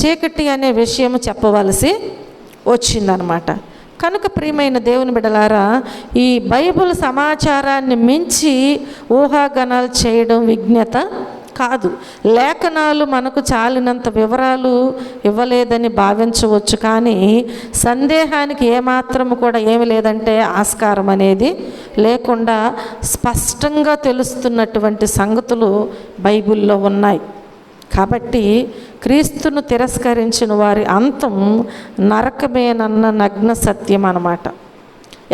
చీకటి అనే విషయం చెప్పవలసి వచ్చిందనమాట. కనుక ప్రియమైన దేవుని బిడ్డలారా, ఈ బైబిల్ సమాచారాన్ని మించి ఊహాగానాలు చేయడం విజ్ఞత కాదు. లేఖనాలు మనకు చాలినంత వివరాలు ఇవ్వలేదని భావించవచ్చు, కానీ సందేహానికి ఏమాత్రము కూడా ఏమి లేదంటే ఆస్కారం అనేది లేకుండా స్పష్టంగా తెలుస్తున్నటువంటి సంగతులు బైబిల్లో ఉన్నాయి. కాబట్టి క్రీస్తును తిరస్కరించిన వారి అంతం నరకమేనన్న నగ్న సత్యం అన్నమాట.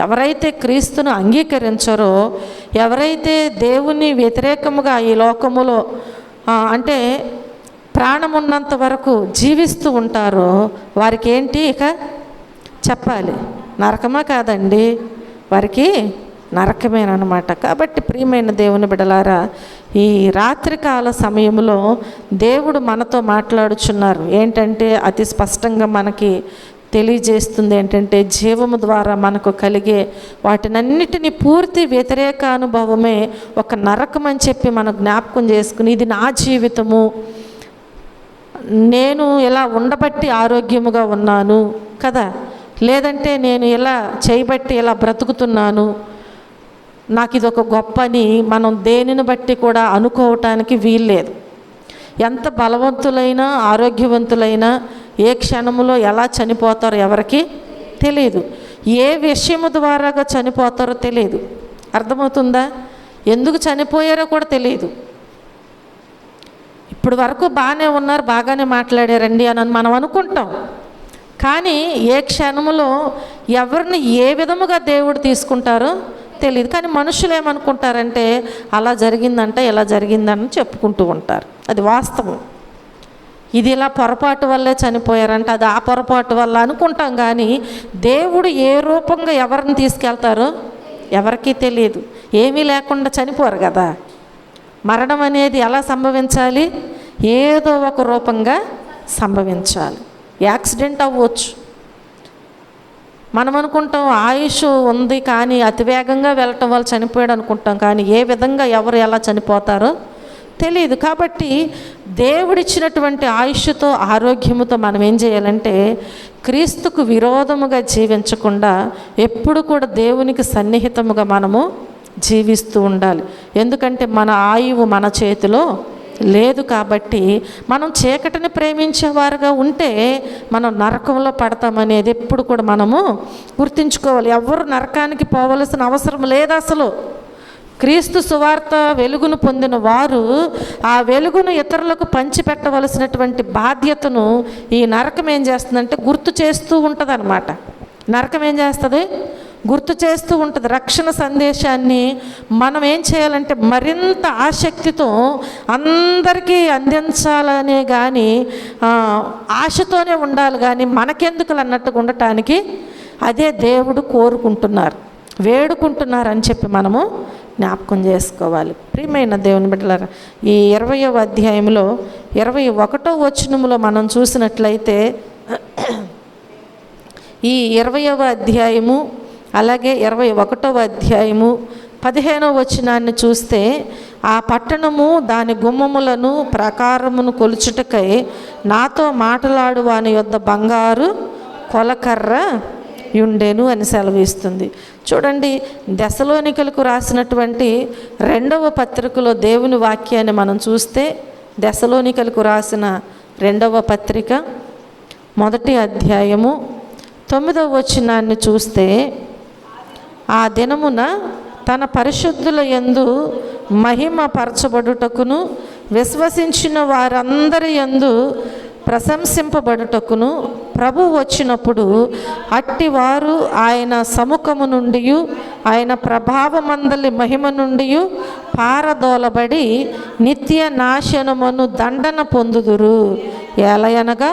ఎవరైతే క్రీస్తును అంగీకరించారో, ఎవరైతే దేవుని వ్యతిరేకముగా ఈ లోకములో అంటే ప్రాణమున్నంత వరకు జీవిస్తూ ఉంటారో వారికి ఏంటి ఇక చెప్పాలి, నరకమా కాదండి, వారికి నరకమేనమాట. కాబట్టి ప్రియమైన దేవుని బిడ్డలారా, ఈ రాత్రికాల సమయంలో దేవుడు మనతో మాట్లాడుచున్నారు. ఏంటంటే అతి స్పష్టంగా మనకి తెలియజేస్తుంది ఏంటంటే, జీవము ద్వారా మనకు కలిగే వాటినన్నిటినీ పూర్తి వ్యతిరేక అనుభవమే ఒక నరకం అని చెప్పి మనం జ్ఞాపకం చేసుకుని, ఇది నా జీవితము, నేను ఇలా ఉండబట్టి ఆరోగ్యముగా ఉన్నాను కదా, లేదంటే నేను ఇలా చేయబట్టి ఇలా బ్రతుకుతున్నాను, నాకు ఇది ఒక గొప్పని మనం దేనిని బట్టి కూడా అనుకోవటానికి వీల్లేదు. ఎంత బలవంతులైనా, ఆరోగ్యవంతులైనా ఏ క్షణములో ఎలా చనిపోతారో ఎవరికి తెలియదు. ఏ విషయము ద్వారాగా చనిపోతారో తెలియదు. అర్థమవుతుందా? ఎందుకు చనిపోయారో కూడా తెలియదు. ఇప్పుడు వరకు బాగానే ఉన్నారు, బాగానే మాట్లాడారండి అని మనం అనుకుంటాం, కానీ ఏ క్షణములో ఎవరిని ఏ విధముగా దేవుడు తీసుకుంటారో తెలియదు. కానీ మనుషులు ఏమనుకుంటారంటే అలా జరిగిందంట, ఇలా జరిగిందని చెప్పుకుంటూ ఉంటారు. అది వాస్తవం. ఇది ఇలా పొరపాటు వల్లే చనిపోయారంట, అది ఆ పొరపాటు వల్ల అనుకుంటాం, కానీ దేవుడు ఏ రూపంగా ఎవరిని తీసుకెళ్తారో ఎవరికీ తెలియదు. ఏమీ లేకుండా చనిపోరు కదా. మరణం అనేది ఎలా సంభవించాలి? ఏదో ఒక రూపంగా సంభవించాలి. యాక్సిడెంట్ అవ్వచ్చు. మనం అనుకుంటాం ఆయుష్ ఉంది కానీ అతివేగంగా వెళ్ళటం వల్ల చనిపోయాడు అనుకుంటాం, కానీ ఏ విధంగా ఎవరు ఎలా చనిపోతారో తెలియదు. కాబట్టి దేవుడిచ్చినటువంటి ఆయుష్తో, ఆరోగ్యముతో మనం ఏం చేయాలంటే క్రీస్తుకు విరోధముగా జీవించకుండా ఎప్పుడు కూడా దేవునికి సన్నిహితముగా మనము జీవిస్తూ ఉండాలి. ఎందుకంటే మన ఆయువు మన చేతిలో లేదు. కాబట్టి మనం చీకటిని ప్రేమించేవారుగా ఉంటే మనం నరకంలో పడతామనేది ఎప్పుడు కూడా మనము గుర్తుంచుకోవాలి. ఎవరు నరకానికి పోవలసిన అవసరం లేదు. అసలు క్రీస్తు సువార్త వెలుగును పొందిన వారు ఆ వెలుగును ఇతరులకు పంచిపెట్టవలసినటువంటి బాధ్యతను ఈ నరకం ఏం చేస్తుందంటే గుర్తు చేస్తూ ఉంటుంది అన్నమాట. నరకం ఏం చేస్తుంది? గుర్తు చేస్తూ ఉంటుంది. రక్షణ సందేశాన్ని మనం ఏం చేయాలంటే మరింత ఆసక్తితో అందరికీ అందించాలనే కానీ ఆశతోనే ఉండాలి, కానీ మనకెందుకు అన్నట్టుగా ఉండటానికి అదే దేవుడు కోరుకుంటున్నారు, వేడుకుంటున్నారు అని చెప్పి మనము జ్ఞాపకం చేసుకోవాలి. ప్రియమైన దేవుని బిడ్డలారా, ఈ 20వ అధ్యాయంలో 21వ వచనములో మనం చూసినట్లయితే ఈ 20వ అధ్యాయము అలాగే 21వ అధ్యాయము 15వ వచనాన్ని చూస్తే, ఆ పట్టణము దాని గుమ్మములను ప్రాకారమును కొలుచుటకై నాతో మాట్లాడు వాని యొద్ద బంగారు కొలకర్ర ఉండెను అని సెలవిస్తుంది. చూడండి, దెసలోనికలకు రాసినటువంటి 2వ పత్రికలో దేవుని వాక్యాన్ని మనం చూస్తే, దెసలోనికలకు రాసిన 2వ పత్రిక 1వ అధ్యాయము 9వ వచనాన్ని చూస్తే, ఆ దినమున తన పరిశుద్ధుల యందు మహిమ పరచబడుటకును విశ్వసించిన వారందరి యందు ప్రశంసింపబడుటకును ప్రభు వచ్చినప్పుడు అట్టి వారు ఆయన సముఖము నుండి ఆయన ప్రభావమందలి మహిమ నుండి పారదోలబడి నిత్య నాశనమును దండన పొందుదురు. ఎలయనగా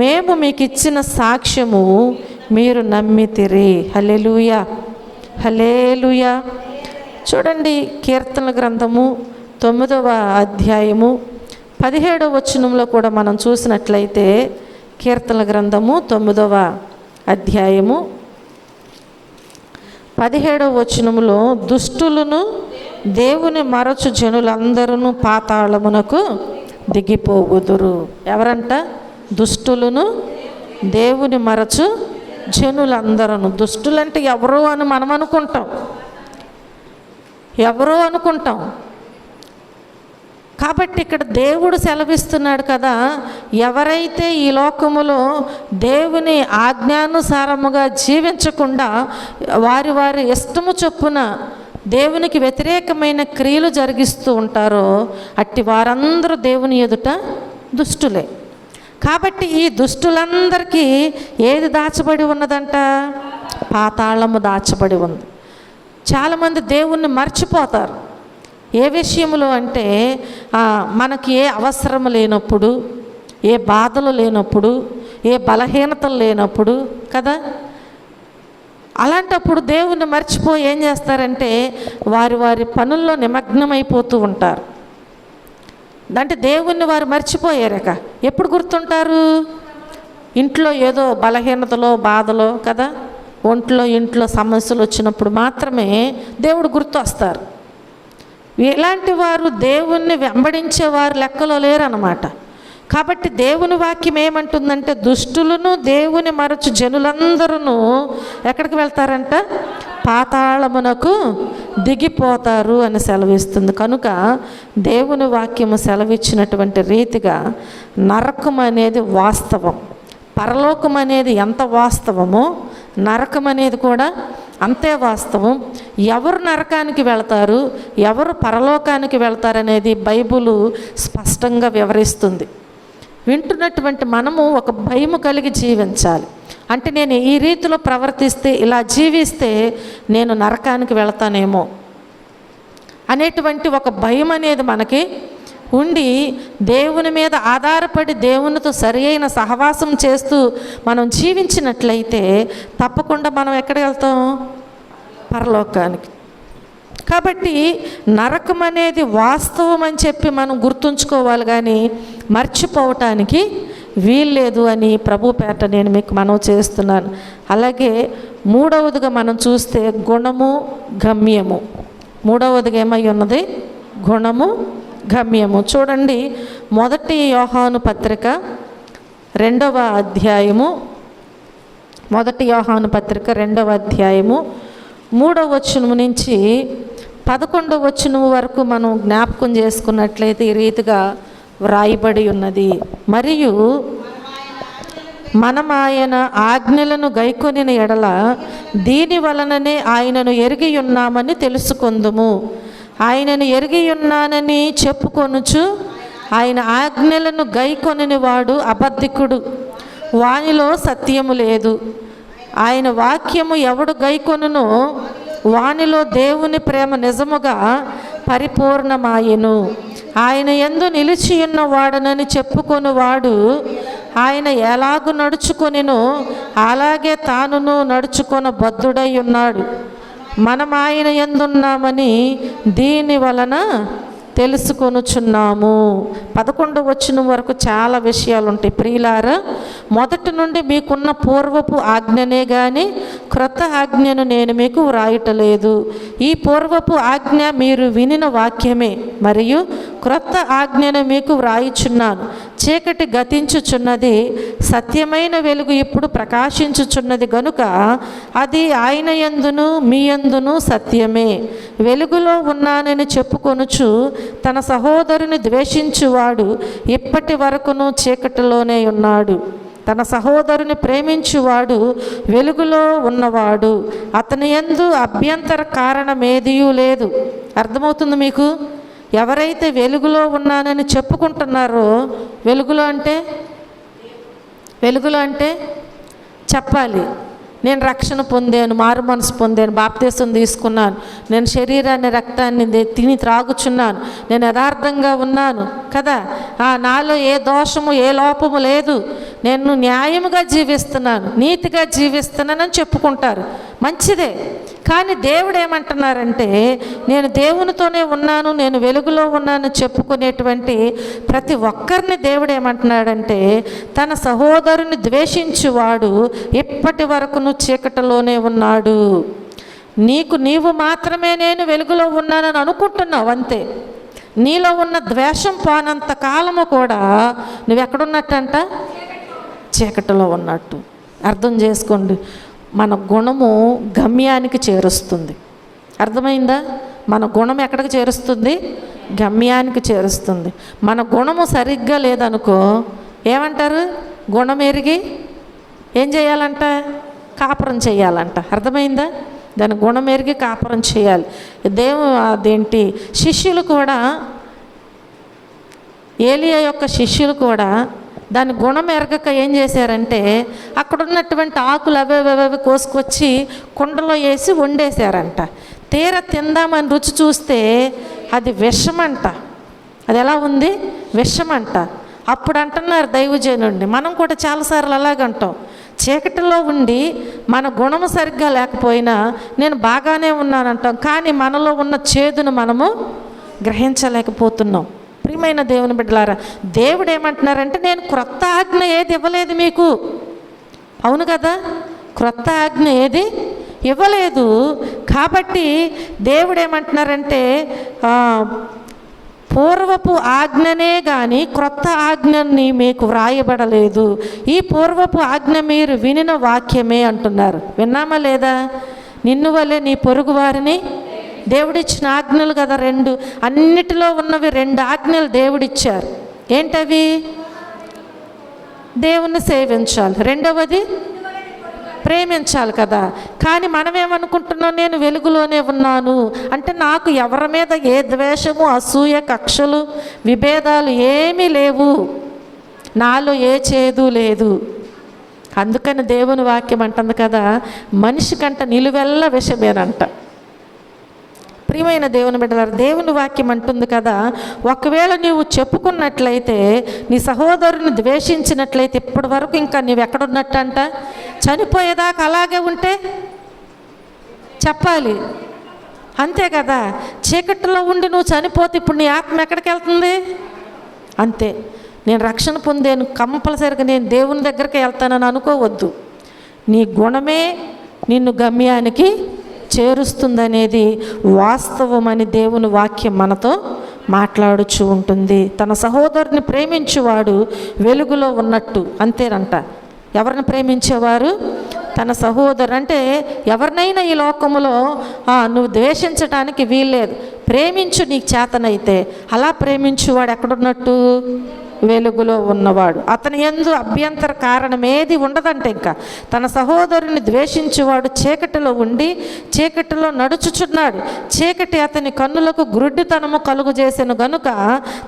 మేము మీకు ఇచ్చిన సాక్ష్యము మీరు నమ్మితిరి. హల్లెలూయా, హల్లెలూయా. చూడండి, కీర్తనల గ్రంథము 9వ అధ్యాయము 17వ వచనంలో కూడా మనం చూసినట్లయితే, కీర్తనల గ్రంథము 9వ అధ్యాయము 17వ వచనములో, దుష్టులను దేవుని మరచు జనులందరూ పాతాళమునకు దిగిపోవుదురు. ఎవరంట? దుష్టులను దేవుని మరచు జనులందరూ. దుష్టులంటే ఎవరో అని మనం అనుకుంటాం, ఎవరో అనుకుంటాం. కాబట్టి ఇక్కడ దేవుడు సెలవిస్తున్నాడు కదా, ఎవరైతే ఈ లోకములో దేవుని ఆజ్ఞానుసారముగా జీవించకుండా వారి వారి ఇష్టము చొప్పున దేవునికి వ్యతిరేకమైన క్రియలు జరిగిస్తూ ఉంటారో అట్టి వారందరూ దేవుని ఎదుట దుష్టులే. కాబట్టి ఈ దుష్టులందరికీ ఏది దాచబడి ఉన్నదంట? పాతాళము దాచబడి ఉంది. చాలామంది దేవుణ్ణి మర్చిపోతారు. ఏ విషయంలో అంటే, మనకి ఏ అవసరం లేనప్పుడు, ఏ బాధలు లేనప్పుడు, ఏ బలహీనతలు లేనప్పుడు కదా, అలాంటప్పుడు దేవుణ్ణి మర్చిపోయి ఏం చేస్తారంటే వారి వారి పనుల్లో నిమగ్నమైపోతూ ఉంటారు. అంటే దేవుణ్ణి వారు మర్చిపోయారక ఎప్పుడు గుర్తుంటారు? ఇంట్లో ఏదో బలహీనతలో బాధలో కదా, ఇంట్లో సమస్యలు వచ్చినప్పుడు మాత్రమే దేవుడు గుర్తు వస్తారు. ఇలాంటి వారు దేవుణ్ణి వెంబడించేవారు లెక్కలో లేరన్నమాట. కాబట్టి దేవుని వాక్యం ఏమంటుందంటే, దుష్టులను దేవుని మరచు జనులందరూ ఎక్కడికి వెళ్తారంట? పాతాళమునకు దిగిపోతారు అని సెలవిస్తుంది. కనుక దేవుని వాక్యము సెలవిచ్చినటువంటి రీతిగా నరకం అనేది వాస్తవం. పరలోకం అనేది ఎంత వాస్తవమో నరకం అనేది కూడా అంతే వాస్తవం. ఎవరు నరకానికి వెళతారు, ఎవరు పరలోకానికి వెళతారనేది బైబిలు స్పష్టంగా వివరిస్తుంది. వింటున్నటువంటి మనము ఒక భయము కలిగి జీవించాలి. అంటే నేను ఈ రీతిలో ప్రవర్తిస్తే, ఇలా జీవిస్తే నేను నరకానికి వెళతానేమో అనేటువంటి ఒక భయం అనేది మనకి ఉండి, దేవుని మీద ఆధారపడి దేవునితో సరి అయిన సహవాసం చేస్తూ మనం జీవించినట్లయితే తప్పకుండా మనం ఎక్కడికి వెళ్తాం? పరలోకానికి. కాబట్టి నరకం అనేది వాస్తవం అని చెప్పి మనం గుర్తుంచుకోవాలి, కానీ మర్చిపోవటానికి వీల్లేదు అని ప్రభుపేట నేను మీకు మనవి చేస్తున్నాను. అలాగే మూడవదిగా మనం చూస్తే గుణము గమ్యము. మూడవదిగా ఏమై ఉన్నది? గుణము గమ్యము. చూడండి, 1 యోహాను పత్రిక 2వ అధ్యాయము, 1 యోహాను పత్రిక 2వ అధ్యాయము 3వ వచనము నుంచి 11వ వచనము వరకు మనం జ్ఞాపకం చేసుకున్నట్లయితే ఈ రీతిగా వ్రాయబడి ఉన్నది. మరియు మనం ఆయన ఆజ్ఞలను గైకొనిన ఎడల దీని వలననే ఆయనను ఎరిగి ఉన్నామని తెలుసుకొందుము. ఆయనను ఎరిగి ఉన్నానని చెప్పుకొనుచు ఆయన ఆజ్ఞలను గైకొనిన వాడు అబద్ధికుడు, వానిలో సత్యము లేదు. ఆయన వాక్యము ఎవడు గైకొనునో వానిలో దేవుని ప్రేమ నిజముగా పరిపూర్ణమాయెను. ఆయన యందు నిలిచి ఉన్న వాడనని చెప్పుకొనువాడు ఆయన ఎలాగు నడుచుకొనినో అలాగే తానును నడుచుకొన బద్ధుడై ఉన్నాడు. మనం ఆయన యందున్నామని దీని వలన తెలుసుకొనుచున్నాము. 11వ వచనం వరకు చాలా విషయాలు ఉంటాయి. ప్రియులారా, మొదటి నుండి మీకున్న పూర్వపు ఆజ్ఞనే కానీ క్రొత్త ఆజ్ఞను నేను మీకు వ్రాయటలేదు. ఈ పూర్వపు ఆజ్ఞ మీరు వినిన వాక్యమే, మరియు క్రొత్త ఆజ్ఞను మీకు వ్రాయిచున్నాను. చీకటి గతించుచున్నది, సత్యమైన వెలుగు ఇప్పుడు ప్రకాశించుచున్నది గనుక అది ఆయన యందును మీ యందును సత్యమే. వెలుగులో ఉన్నానని చెప్పుకొనుచు తన సహోదరుని ద్వేషించువాడు ఇప్పటి వరకును చీకటిలోనే ఉన్నాడు. తన సహోదరుని ప్రేమించువాడు వెలుగులో ఉన్నవాడు, అతని యందు అభ్యంతర కారణమేదియూ లేదు. అర్థమవుతుంది మీకు? ఎవరైతే వెలుగులో ఉన్నానని చెప్పుకుంటున్నారో, వెలుగులో అంటే చెప్పాలి, నేను రక్షణ పొందాను, మారు మనసు పొందాను, బాప్తీసం తీసుకున్నాను, నేను శరీరాన్ని రక్తాన్ని తిని త్రాగుచున్నాను, నేను యథార్థంగా ఉన్నాను కదా, నాలో ఏ దోషము ఏ లోపము లేదు, నేను న్యాయముగా జీవిస్తున్నాను, నీతిగా జీవిస్తున్నానని చెప్పుకుంటారు. మంచిదే. కానీ దేవుడు ఏమంటున్నారంటే, నేను దేవునితోనే ఉన్నాను, నేను వెలుగులో ఉన్నాను చెప్పుకునేటువంటి ప్రతి ఒక్కరిని దేవుడు ఏమంటున్నాడంటే, తన సహోదరుని ద్వేషించువాడు ఇప్పటి వరకును చీకటిలోనే ఉన్నాడు. నీవు మాత్రమే నేను వెలుగులో ఉన్నానని అనుకుంటున్నావు, అంతే. నీలో ఉన్న ద్వేషం పోనంత కాలము కూడా నువ్వెక్కడున్నట్టంట? చీకటిలో ఉన్నట్టు. అర్థం చేసుకోండి. మన గుణము గమ్యానికి చేరుస్తుంది. అర్థమైందా? మన గుణం ఎక్కడికి చేరుస్తుంది? గమ్యానికి చేరుస్తుంది. మన గుణము సరిగ్గా లేదనుకో, ఏమంటారు? గుణం ఎరిగి ఏం చేయాలంట? కాపురం చేయాలంట. అర్థమైందా? దాని గుణం ఎరిగి కాపురం చేయాలి. అదేంటి, శిష్యులు కూడా, ఏలియా యొక్క శిష్యులు కూడా దాని గుణం ఎరగక ఏం చేశారంటే, అక్కడ ఉన్నటువంటి ఆకులు అవేవి కోసుకొచ్చి కుండలో వేసి వండేశారంట. తీర తిందామని రుచి చూస్తే అది విషమంట. అది ఎలా ఉంది? విషమంట. అప్పుడు అంటున్నారు దైవజనుడిని, మనం కూడా చాలాసార్లు అలాగంటాం. చీకటిలో ఉండి మన గుణము సరిగ్గా లేకపోయినా నేను బాగానే ఉన్నానంటాం, కానీ మనలో ఉన్న చేదును మనము గ్రహించలేకపోతున్నాం. ప్రియమైన దేవుని బిడ్డలారా, దేవుడు ఏమంటున్నారంటే, నేను క్రొత్త ఆజ్ఞ ఏది ఇవ్వలేదు మీకు. అవును కదా, క్రొత్త ఆజ్ఞ ఏది ఇవ్వలేదు. కాబట్టి దేవుడు ఏమంటున్నారంటే, పూర్వపు ఆజ్ఞనే కానీ క్రొత్త ఆజ్ఞని మీకు వ్రాయబడలేదు. ఈ పూర్వపు ఆజ్ఞ మీరు వినిన వాక్యమే అంటున్నారు. విన్నామా లేదా? నిన్ను వలె నీ పొరుగు వారిని. దేవుడిచ్చిన ఆజ్ఞలు కదా రెండు, అన్నిటిలో ఉన్నవి 2 ఆజ్ఞలు దేవుడిచ్చారు. ఏంటవి? దేవుణ్ణి సేవించాలి, రెండవది ప్రేమించాలి కదా. కానీ మనమేమనుకుంటున్నాం? నేను వెలుగులోనే ఉన్నాను అంటే నాకు ఎవరి మీద ఏ ద్వేషము, అసూయ, కక్షలు, విభేదాలు ఏమీ లేవు, నాలో ఏ చేదు లేదు. అందుకని దేవుని వాక్యం అంటుంది కదా, మనిషి కంట నిలువెల్ల విషమేనంట. ప్రియమైన దేవుని బిడ్డలారా, దేవుని వాక్యం అంటుంది కదా, ఒకవేళ నీవు చెప్పుకున్నట్లయితే, నీ సహోదరుని ద్వేషించినట్లయితే ఇప్పటి వరకు ఇంకా నీవు ఎక్కడున్నట్టంట? చనిపోయేదాకా అలాగే ఉంటే చెప్పాలి, అంతే కదా. చీకటిలో ఉండి నువ్వు చనిపోతే ఇప్పుడు నీ ఆత్మ ఎక్కడికి వెళ్తుంది? అంతే. నేను రక్షణ పొందాను, కంపల్సరిగా నేను దేవుని దగ్గరికి వెళ్తానని అనుకోవద్దు. నీ గుణమే నిన్ను గమ్యానికి చేరుస్తుందనేది వాస్తవమని దేవుని వాక్యం మనతో మాట్లాడుచూ ఉంటుంది. తన సహోదరుని ప్రేమించేవాడు వెలుగులో ఉన్నట్టు, అంతేనంట. ఎవరిని ప్రేమించేవారు? తన సహోదరు. అంటే ఎవరినైనా ఈ లోకములో నువ్వు ద్వేషించడానికి వీల్లేదు. ప్రేమించు నీకు చేతనైతే. అలా ప్రేమించువాడు ఎక్కడున్నట్టు? వెలుగులో ఉన్నవాడు. అతని యందు అభ్యంతర కారణం ఏది ఉండదంటే, ఇంకా తన సహోదరుని ద్వేషించేవాడు చీకటిలో ఉండి చీకటిలో నడుచుచున్నాడు. చీకటి అతని కన్నులకు గ్రుడ్డితనము కలుగు చేసెను గనుక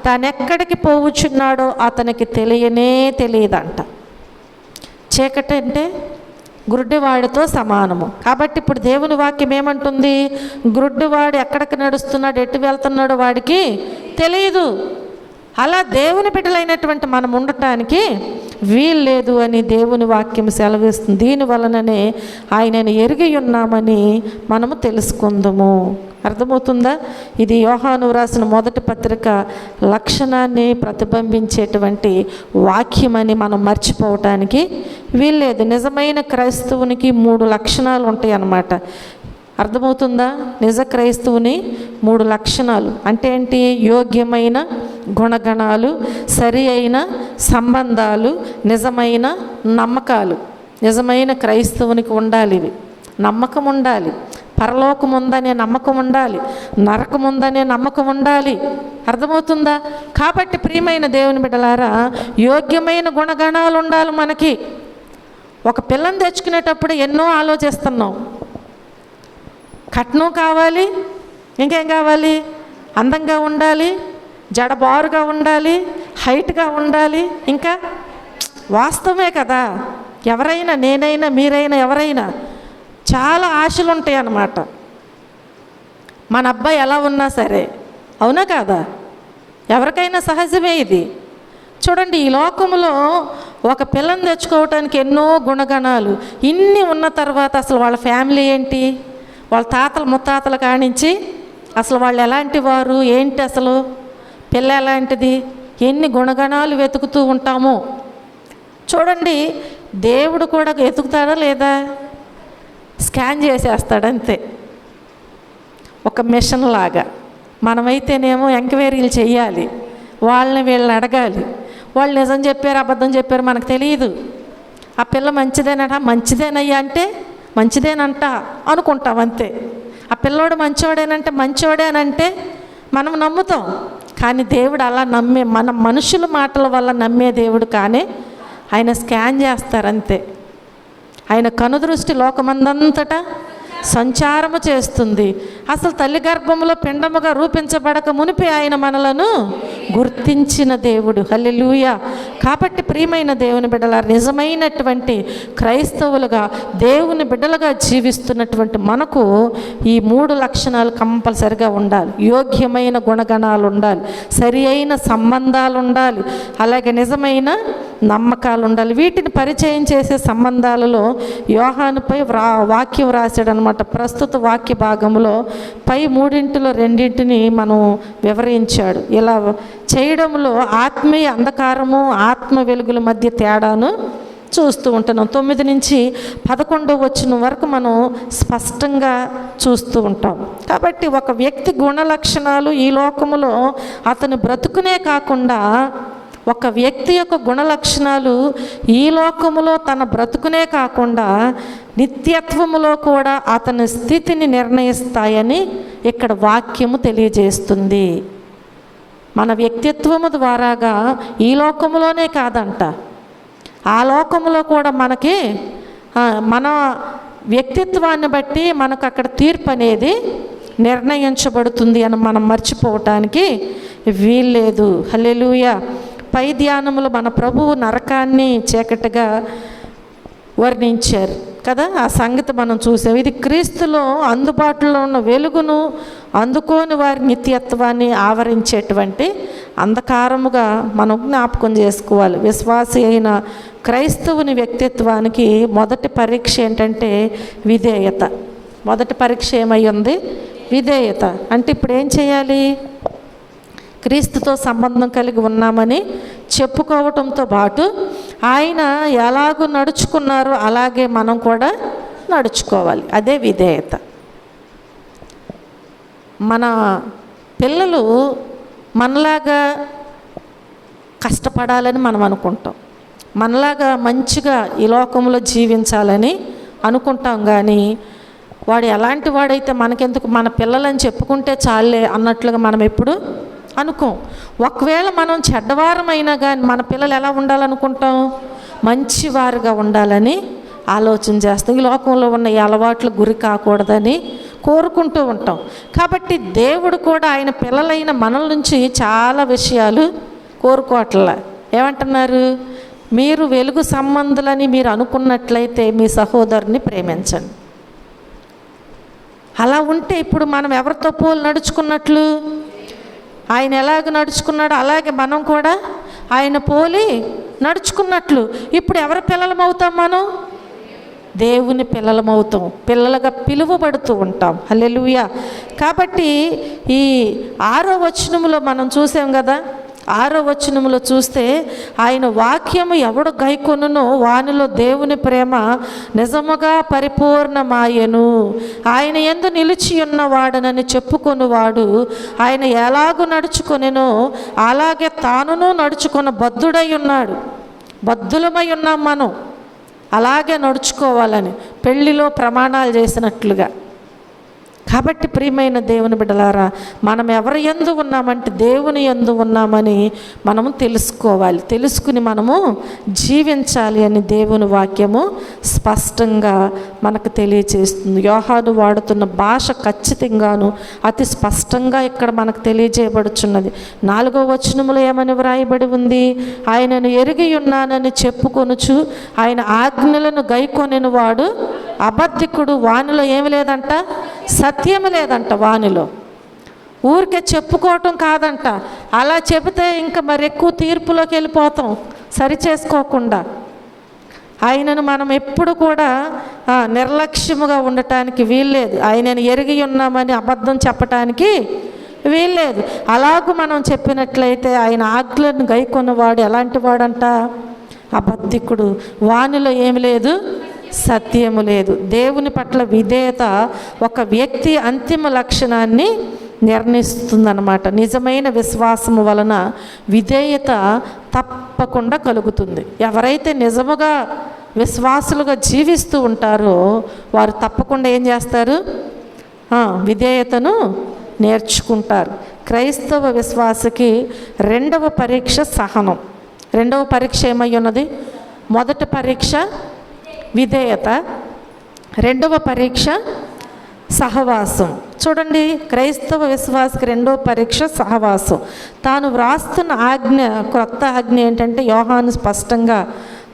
తానెక్కడికి పోవుచున్నాడో అతనికి తెలియదంట. చీకటి అంటే గుడ్డివాడితో సమానము. కాబట్టి ఇప్పుడు దేవుని వాక్యం ఏమంటుంది? గుడ్డివాడు ఎక్కడికి నడుస్తున్నాడు, ఎటు వెళ్తున్నాడో వాడికి తెలియదు. అలా దేవుని బిడ్డలైనటువంటి మనం ఉండటానికి వీల్లేదు అని దేవుని వాక్యం సెలవిస్తుంది. దీని వలననే ఆయనను ఎరిగి ఉన్నామని మనము తెలుసుకుందాము. అర్థమవుతుందా? ఇది యోహాను రాసిన మొదటి పత్రిక లక్షణాన్ని ప్రతిబింబించేటువంటి వాక్యమని మనం మర్చిపోవటానికి వీల్లేదు. నిజమైన క్రైస్తవునికి 3 లక్షణాలు ఉంటాయి అన్నమాట. అర్థమవుతుందా? నిజ క్రైస్తవుని 3 లక్షణాలు అంటే ఏంటి? యోగ్యమైన గుణగణాలు, సరి అయిన సంబంధాలు, నిజమైన నమ్మకాలు. నిజమైన క్రైస్తవునికి ఉండాలి ఇవి. నమ్మకం ఉండాలి, పరలోకం ఉందనే నమ్మకం ఉండాలి, నరకం ఉందనే నమ్మకం ఉండాలి. అర్థమవుతుందా? కాబట్టి ప్రియమైన దేవుని బిడ్డలారా, యోగ్యమైన గుణగణాలు ఉండాలి మనకి. ఒక పిల్లని తెచ్చుకునేటప్పుడు ఎన్నో ఆలోచిస్తున్నాం. కట్నం కావాలి, ఇంకేం కావాలి? అందంగా ఉండాలి, జడబారుగా ఉండాలి, హైట్గా ఉండాలి. ఇంకా వాస్తవమే కదా, ఎవరైనా, నేనైనా, మీరైనా, ఎవరైనా చాలా ఆశలు ఉంటాయి అన్నమాట. మన అబ్బాయి ఎలా ఉన్నా సరే, అవునా కాదా? ఎవరికైనా సహజమే ఇది. చూడండి, ఈ లోకంలో ఒక పిల్లని తెచ్చుకోవటానికి ఎన్నో గుణగణాలు ఇన్ని ఉన్న తర్వాత అసలు వాళ్ళ ఫ్యామిలీ ఏంటి, వాళ్ళ తాతల ముత్తాతల కానించి అసలు వాళ్ళు ఎలాంటి వారు ఏంటి, అసలు పిల్ల ఎలాంటిది, ఎన్ని గుణగణాలు వెతుకుతూ ఉంటామో. చూడండి, దేవుడు కూడా వెతుకుతాడా లేదా? స్కాన్ చేసేస్తాడంతే, ఒక మిషన్ లాగా. మనమైతేనేమో ఎంక్వైరీలు చెయ్యాలి, వాళ్ళని వీళ్ళని అడగాలి. వాళ్ళు నిజం చెప్పారు అబద్ధం చెప్పారు మనకు తెలియదు. ఆ పిల్ల మంచిదేనట, మంచిదేనయ్యా అంటే మంచిదేనంట అనుకుంటాం అంతే. ఆ పిల్లోడు మంచివాడేనంటే మంచివాడేనంటే మనం నమ్ముతాం. కానీ దేవుడు అలా మన మనుషుల మాటల వల్ల నమ్మే దేవుడు కానీ, ఆయన స్కాన్ చేస్తారంతే. ఆయన కనుదృష్టి లోకమందంతటా సంచారము చేస్తుంది. అసలు తల్లి గర్భంలో పిండముగా రూపించబడక మునిపి ఆయన మనలను గుర్తించిన దేవుడు. హల్లెలూయా. కాబట్టి ప్రియమైన దేవుని బిడ్డలారా, నిజమైనటువంటి క్రైస్తవులుగా దేవుని బిడ్డలుగా జీవిస్తున్నటువంటి మనకు ఈ 3 లక్షణాలు కంపల్సరిగా ఉండాలి. యోగ్యమైన గుణగణాలు ఉండాలి, సరి అయిన సంబంధాలు ఉండాలి, అలాగే నిజమైన నమ్మకాలు ఉండాలి. వీటిని పరిచయం చేసే సంబంధాలలో యోహానుపై వాక్యం రాశాడనమాట. ప్రస్తుత వాక్య భాగంలో పై 3 2 మనం వివరించాడు. ఇలా చేయడంలో ఆత్మీయ అంధకారము, ఆత్మ వెలుగుల మధ్య తేడాను చూస్తూ ఉంటున్నాం. 9 నుంచి 11 వరకు మనం స్పష్టంగా చూస్తూ ఉంటాం. కాబట్టి ఒక వ్యక్తి గుణ లక్షణాలు ఈ లోకములో అతను బ్రతుకునే కాకుండా, ఒక వ్యక్తి యొక్క గుణ లక్షణాలు ఈ లోకములో తన బ్రతుకునే కాకుండా నిత్యత్వములో కూడా అతని స్థితిని నిర్ణయిస్తాయని ఇక్కడ వాక్యము తెలియజేస్తుంది. మన వ్యక్తిత్వము ద్వారాగా ఈ లోకములోనే కాదంట, ఆ లోకములో కూడా మనకి మన వ్యక్తిత్వాన్ని బట్టి మనకు అక్కడ తీర్పు అనేది నిర్ణయించబడుతుంది అని మనం మర్చిపోవటానికి వీల్లేదు. హల్లెలూయా. పై ధ్యానములు మన ప్రభువు నరకాన్ని చీకటిగా వర్ణించారు కదా, ఆ సంగతి మనం చూసాం. ఇది క్రీస్తులో అందుబాటులో ఉన్న వెలుగును అందుకోని వారి నిత్యత్వాన్ని ఆవరించేటువంటి అంధకారముగా మనం జ్ఞాపకం చేసుకోవాలి. విశ్వాసి అయిన క్రైస్తవుని వ్యక్తిత్వానికి మొదటి పరీక్ష ఏంటంటే విధేయత. మొదటి పరీక్ష ఏమై ఉంది? విధేయత. అంటే ఇప్పుడు ఏం చేయాలి? క్రీస్తుతో సంబంధం కలిగి ఉన్నామని చెప్పుకోవటంతో పాటు ఆయన ఎలాగూ నడుచుకున్నారో అలాగే మనం కూడా నడుచుకోవాలి. అదే విధేయత. మన పిల్లలు మనలాగా కష్టపడాలని మనం అనుకుంటాం, మనలాగా మంచిగా ఈ లోకంలో జీవించాలని అనుకుంటాం. కానీ వాడు ఎలాంటి వాడైతే మనకెందుకు, మన పిల్లలని చెప్పుకుంటే చాలే అన్నట్లుగా మనం ఎప్పుడు అనుకోం. ఒకవేళ మనం చెడ్డవారమైనా కానీ మన పిల్లలు ఎలా ఉండాలనుకుంటాం? మంచివారుగా ఉండాలని ఆలోచన చేస్తాం. ఈ లోకంలో ఉన్న ఈ అలవాట్లు గురి కాకూడదని కోరుకుంటూ ఉంటాం. కాబట్టి దేవుడు కూడా ఆయన పిల్లలైన మనల నుంచి చాలా విషయాలు కోరుకోవట్లా. ఏమంటున్నారు? మీరు వెలుగు సంబంధులని మీరు అనుకున్నట్లయితే మీ సహోదరుని ప్రేమించండి. అలా ఉంటే ఇప్పుడు మనం ఎవరితో పోలు నడుచుకున్నట్లు? ఆయన ఎలాగ నడుచుకున్నాడో అలాగే మనం కూడా ఆయన పోలి నడుచుకున్నట్లు ఇప్పుడు ఎవరి పిల్లలమవుతాం? మనం దేవుని పిల్లలమవుతాం, పిల్లలుగా పిలువబడుతూ ఉంటాం. హల్లెలూయా. కాబట్టి ఈ 6వ వచనములో మనం చూసాం కదా, 6వ వచనములో చూస్తే ఆయన వాక్యము ఎవడు గైకొనునో వానిలో దేవుని ప్రేమ నిజముగా పరిపూర్ణమాయెను. ఆయన యందు నిలిచి ఉన్నవాడనని చెప్పుకొనువాడు ఆయన ఎలాగూ నడుచుకొనెనో అలాగే తానును నడుచుకొన బద్ధుడై ఉన్నాడు. బద్ధులమై ఉన్నాం మనం, అలాగే నడుచుకోవాలని పెళ్లిలో ప్రమాణాలు చేసినట్లుగా. కాబట్టి ప్రియమైన దేవుని బిడ్డలారా, మనం ఎవరి యందు ఉన్నామంటే దేవుని యందు ఉన్నామని మనము తెలుసుకోవాలి. తెలుసుకుని మనము జీవించాలి అని దేవుని వాక్యము స్పష్టంగా మనకు తెలియజేస్తుంది. యోహాను వాడుతున్న భాష ఖచ్చితంగాను అతి స్పష్టంగా ఇక్కడ మనకు తెలియజేయబడుచున్నది. 4వ వచనములో ఏమని వ్రాయబడి ఉంది? ఆయనను ఎరిగి ఉన్నానని చెప్పుకొనుచు ఆయన ఆజ్ఞలను గైకొనిన వాడు అబద్ధికుడు, వానిలో ఏమి లేదంట, సత్యము లేదంట. వానిలో ఊరికే చెప్పుకోవటం కాదంట. అలా చెబితే ఇంకా మరి ఎక్కువ తీర్పులోకి వెళ్ళిపోతాం సరి చేసుకోకుండా. ఆయనను మనం ఎప్పుడు కూడా నిర్లక్ష్యముగా ఉండటానికి వీల్లేదు. ఆయనను ఎరిగి ఉన్నామని అబద్ధం చెప్పటానికి వీల్లేదు. అలాగూ మనం చెప్పినట్లయితే ఆయన ఆజ్ఞలను గైకొన్నవాడు ఎలాంటి వాడంట? అబద్ధికుడు, వానిలో ఏమి లేదు, సత్యము లేదు. దేవుని పట్ల విధేయత ఒక వ్యక్తి అంతిమ లక్షణాన్ని నిర్ణయిస్తుందన్నమాట. నిజమైన విశ్వాసము వలన విధేయత తప్పకుండా కలుగుతుంది. ఎవరైతే నిజముగా విశ్వాసులుగా జీవిస్తూ ఉంటారో వారు తప్పకుండా ఏం చేస్తారు? విధేయతను నేర్చుకుంటారు. క్రైస్తవ విశ్వాసకి 2వ పరీక్ష సహనం. 2వ పరీక్ష ఏమై ఉన్నది? మొదటి పరీక్ష విధేయత, 2వ పరీక్ష సహవాసం. చూడండి, క్రైస్తవ విశ్వాసకి 2వ పరీక్ష సహవాసం. తాను వ్రాస్తున్న ఆజ్ఞ, క్రొత్త ఆజ్ఞ ఏంటంటే యోహాను స్పష్టంగా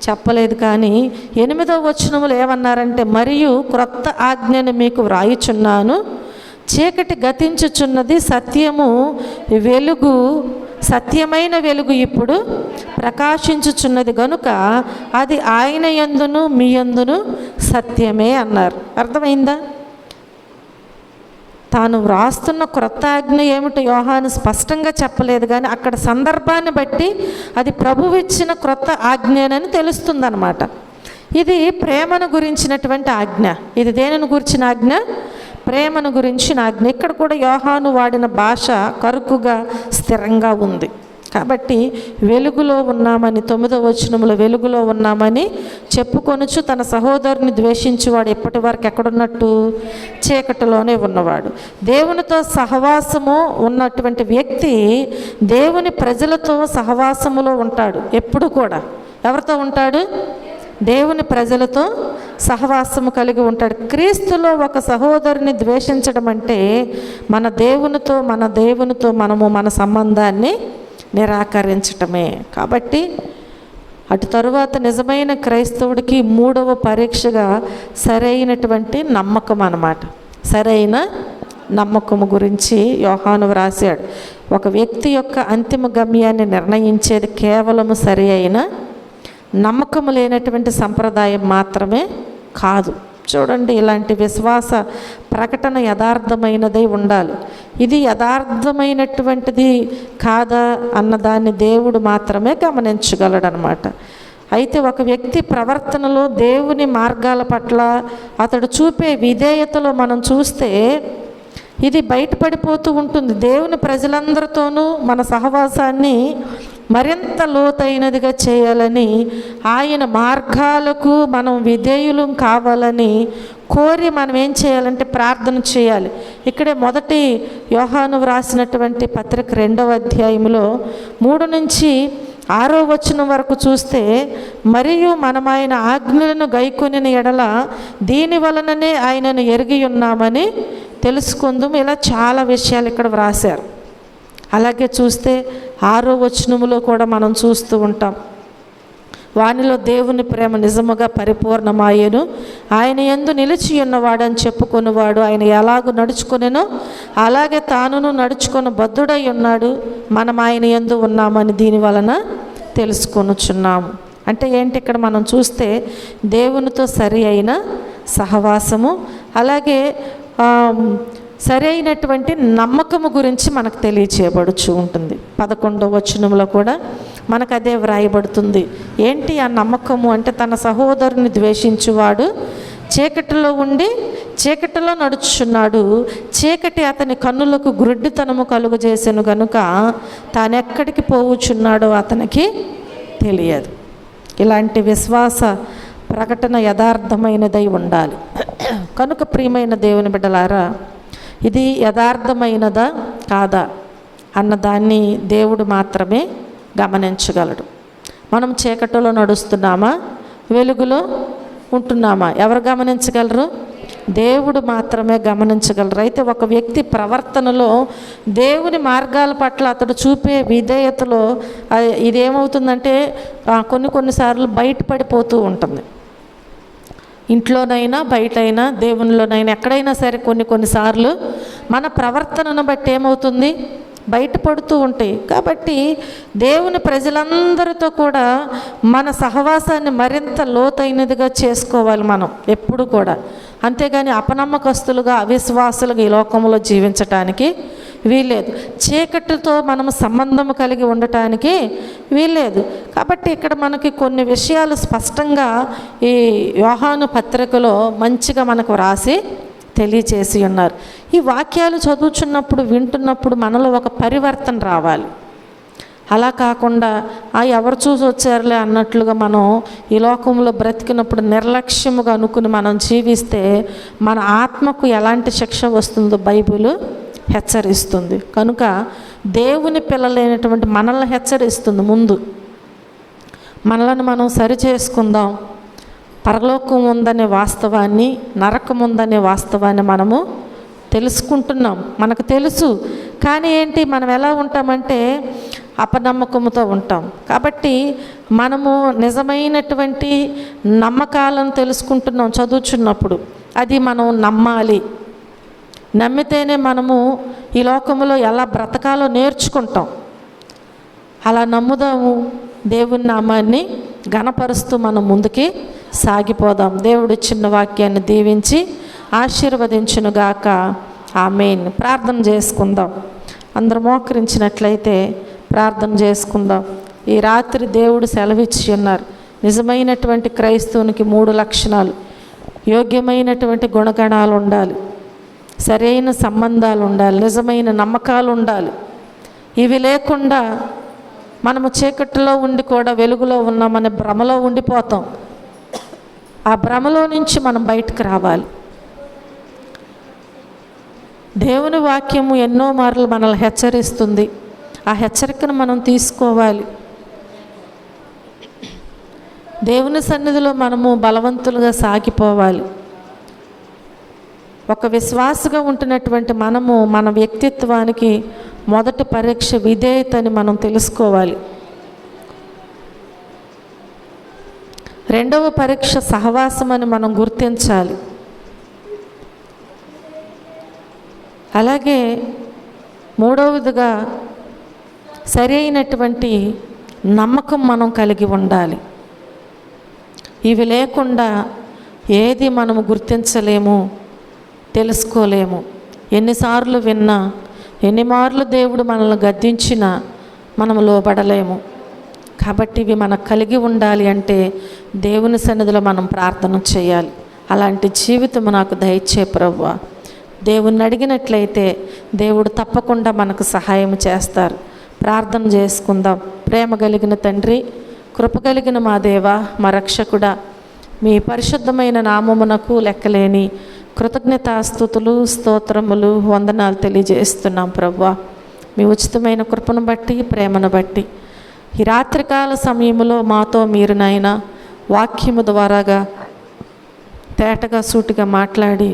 చెప్పలేదు, కానీ 8వ వచనములు ఏమన్నారంటే, మరియు క్రొత్త ఆజ్ఞను మీకు వ్రాయుచున్నాను, చీకటి గతించుచున్నది, సత్యమైన వెలుగు ఇప్పుడు ప్రకాశించుచున్నది గనుక అది ఆయన యందును మీ యందును సత్యమే అన్నారు. అర్థమైందా? తాను వ్రాస్తున్న క్రొత్త ఆజ్ఞ ఏమిటో యోహాను స్పష్టంగా చెప్పలేదు, కానీ అక్కడ సందర్భాన్ని బట్టి అది ప్రభువు ఇచ్చిన క్రొత్త ఆజ్ఞనని తెలుస్తుందన్నమాట. ఇది ప్రేమను గురించినటువంటి ఆజ్ఞ. ఇది దేనిని గురించిన ఆజ్ఞ? ప్రేమను గురించిన ఆజ్ఞ. ఇక్కడ కూడా యోహాను వాడిన భాష కరుకుగా స్థిరంగా ఉంది. కాబట్టి వెలుగులో ఉన్నామని, 9వ వచనములో వెలుగులో ఉన్నామని చెప్పుకొనుచు తన సహోదరుని ద్వేషించేవాడు ఎప్పటి వరకు ఎక్కడున్నట్టు? చీకటిలోనే ఉన్నవాడు. దేవునితో సహవాసము ఉన్నటువంటి వ్యక్తి దేవుని ప్రజలతో సహవాసములో ఉంటాడు. ఎప్పుడు కూడా ఎవరితో ఉంటాడు? దేవుని ప్రజలతో సహవాసము కలిగి ఉంటాడు. క్రీస్తులో ఒక సహోదరుని ద్వేషించడం అంటే మన దేవునితో మనము మన సంబంధాన్ని నిరాకరించటమే. కాబట్టి అటు తరువాత నిజమైన క్రైస్తవుడికి 3వ పరీక్షగా సరైనటువంటి నమ్మకం అన్నమాట. సరైన నమ్మకము గురించి యోహాను వ్రాసాడు. ఒక వ్యక్తి యొక్క అంతిమ గమ్యాన్ని నిర్ణయించేది కేవలము సరి అయిన నమ్మకము లేనటువంటి సంప్రదాయం మాత్రమే కాదు. చూడండి, ఇలాంటి విశ్వాస ప్రకటన యథార్థమైనదై ఉండాలి. ఇది యథార్థమైనటువంటిది కాదా అన్నదాన్ని దేవుడు మాత్రమే గమనించగలడనమాట. అయితే ఒక వ్యక్తి ప్రవర్తనలో దేవుని మార్గాల పట్ల అతడు చూపే విధేయతలో మనం చూస్తే ఇది బయటపడిపోతూ ఉంటుంది. దేవుని ప్రజలందరితోనూ మన సహవాసాన్ని మరింత లోతైనదిగా చేయాలని, ఆయన మార్గాలకు మనం విధేయులు కావాలని కోరి మనం ఏం చేయాలంటే ప్రార్థన చేయాలి. ఇక్కడే మొదటి యోహాను వ్రాసినటువంటి పత్రిక 2వ అధ్యాయంలో 3 నుంచి 6వ వచనం వరకు చూస్తే, మరియు మనం ఆయన ఆజ్ఞలను గైకొనిన ఎడల దీని వలననే ఆయనను ఎరిగి ఉన్నామని తెలుసుకుందాం. ఇలా చాలా విషయాలు ఇక్కడ వ్రాశారు. అలాగే చూస్తే 6వ వచనములో కూడా మనం చూస్తూ ఉంటాం, వానిలో దేవుని ప్రేమ నిజముగా పరిపూర్ణమాయెను. ఆయన యందు నిలిచి ఉన్నవాడని చెప్పుకొనివాడు ఆయన ఎలాగూ నడుచుకొనెనో అలాగే తానును నడుచుకొని బద్ధుడై ఉన్నాడు. మనం ఆయన యందు ఉన్నామని దీని వలన తెలుసుకొనుచున్నాము. అంటే ఏంటి, ఇక్కడ మనం చూస్తే దేవునితో సరి అయిన సహవాసము, అలాగే సరి అయినటువంటి నమ్మకము గురించి మనకు తెలియచేయబడుచు ఉంటుంది. 11వ వచనంలో కూడా మనకు అదే వ్రాయబడుతుంది. ఏంటి ఆ నమ్మకము అంటే, తన సహోదరుని ద్వేషించువాడు చీకటిలో ఉండి చీకటిలో నడుచుచున్నాడు, చీకటి అతని కన్నులకు గ్రుడ్డితనము కలుగజేసెను గనుక తానెక్కడికి పోవుచున్నాడో అతనికి తెలియదు. ఇలాంటి విశ్వాస ప్రకటన యథార్థమైనదై ఉండాలి. కనుక ప్రియమైన దేవుని బిడ్డలారా, ఇది యథార్థమైనదా కాదా అన్నదాన్ని దేవుడు మాత్రమే గమనించగలడు. మనం చీకటిలో నడుస్తున్నామా, వెలుగులో ఉంటున్నామా? ఎవరు గమనించగలరు? దేవుడు మాత్రమే గమనించగలరు. అయితే ఒక వ్యక్తి ప్రవర్తనలో దేవుని మార్గాల పట్ల అతడు చూపే విధేయతలో ఇదేమవుతుందంటే కొన్నిసార్లు బయటపడిపోతూ ఉంటుంది. ఇంట్లోనైనా బయటైనా దేవునిలోనైనా ఎక్కడైనా సరే కొన్నిసార్లు మన ప్రవర్తనను బట్టి ఏమవుతుంది, బయటపడుతూ ఉంటాయి. కాబట్టి దేవుని ప్రజలందరితో కూడా మన సహవాసాన్ని మరింత లోతైనదిగా చేసుకోవాలి మనం ఎప్పుడు కూడా. అంతేగాని అపనమ్మకస్తులుగా అవిశ్వాసులుగా ఈ లోకంలో జీవించటానికి వీల్లేదు. చీకటితో మనం సంబంధం కలిగి ఉండటానికి వీల్లేదు. కాబట్టి ఇక్కడ మనకి కొన్ని విషయాలు స్పష్టంగా ఈ యోహాను పత్రికలో మంచిగా మనకు రాసి తెలియచేసి ఉన్నారు. ఈ వాక్యాలు చదువుచున్నప్పుడు వింటున్నప్పుడు మనలో ఒక పరివర్తన రావాలి. అలా కాకుండా ఎవరు చూసి వచ్చారులే అన్నట్లుగా మనం ఈ లోకంలో బ్రతికినప్పుడు నిర్లక్ష్యముగా అనుకుని మనం జీవిస్తే మన ఆత్మకు ఎలాంటి శిక్ష వస్తుందో బైబిల్ హెచ్చరిస్తుంది. కనుక దేవుని పిల్లలైనటువంటి మనల్ని హెచ్చరిస్తుంది. ముందు మనలను మనం సరి చేసుకుందాం. పరలోకం ఉందనే వాస్తవాన్ని, నరకం ఉందనే వాస్తవాన్ని మనము తెలుసుకుంటున్నాం, మనకు తెలుసు. కానీ ఏంటి, మనం ఎలా ఉంటామంటే అపనమ్మకంతో ఉంటాం. కాబట్టి మనము నిజమైనటువంటి నమ్మకాలను తెలుసుకుంటున్నాం చదువుచున్నప్పుడు. అది మనం నమ్మాలి. నమ్మితేనే మనము ఈ లోకంలో ఎలా బ్రతకాలో నేర్చుకుంటాం. అలా నమ్ముదాము. దేవుని నామాన్ని ఘనపరుస్తూ మనం ముందుకి సాగిపోదాం. దేవుడు ఇచ్చిన వాక్యాన్ని దీవించి ఆశీర్వదించునుగాక. ఆమేన్. ప్రార్థన చేసుకుందాం. అందరూ మోకరించినట్లయితే ప్రార్థన చేసుకుందాం. ఈ రాత్రి దేవుడు సెలవిచ్చి ఉన్నారు. నిజమైనటువంటి క్రైస్తవునికి 3 లక్షణాలు: యోగ్యమైనటువంటి గుణగణాలు ఉండాలి, సరైన సంబంధాలు ఉండాలి, నిజమైన నమ్మకాలు ఉండాలి. ఇవి లేకుండా మనము చీకటిలో ఉండి కూడా వెలుగులో ఉన్నామనే భ్రమలో ఉండిపోతాం. ఆ భ్రమలో నుంచి మనం బయటకు రావాలి. దేవుని వాక్యము ఎన్నో మార్లు మనల్ని హెచ్చరిస్తుంది. ఆ హెచ్చరికను మనం తీసుకోవాలి. దేవుని సన్నిధిలో మనము బలవంతులుగా సాగిపోవాలి. ఒక విశ్వాసగా ఉంటున్నటువంటి మనము మన వ్యక్తిత్వానికి మొదటి పరీక్ష విధేయతని మనం తెలుసుకోవాలి. రెండవ పరీక్ష సహవాసం అని మనం గుర్తించాలి. అలాగే మూడవదిగా సరి అయినటువంటి నమ్మకం మనం కలిగి ఉండాలి. ఇవి లేకుండా ఏది మనము గుర్తించలేము, తెలుసుకోలేము. ఎన్నిసార్లు విన్నా, ఎన్ని మార్లు దేవుడు మనల్ని గద్దించినా మనము లోబడలేము. కాబట్టి ఇవి మనకు కలిగి ఉండాలి అంటే దేవుని సన్నిధిలో మనం ప్రార్థన చేయాలి. అలాంటి జీవితం నాకు దయచే ప్రభువా. దేవుణ్ణి అడిగినట్లయితే దేవుడు తప్పకుండా మనకు సహాయం చేస్తారు. ప్రార్థన చేసుకుందాం. ప్రేమ కలిగిన తండ్రి, కృప కలిగిన మా దేవా, మా రక్షకుడా, మీ పరిశుద్ధమైన నామమునకు లెక్కలేని కృతజ్ఞతాస్తుతులు, స్తోత్రములు, వందనాలు తెలియజేస్తున్నాం ప్రభువా. మీ ఉచితమైన కృపను బట్టి, ప్రేమను బట్టి ఈ రాత్రికాల సమయంలో మాతో మీరు నాయనా వాక్యము ద్వారాగా తేటగా సూటిగా మాట్లాడి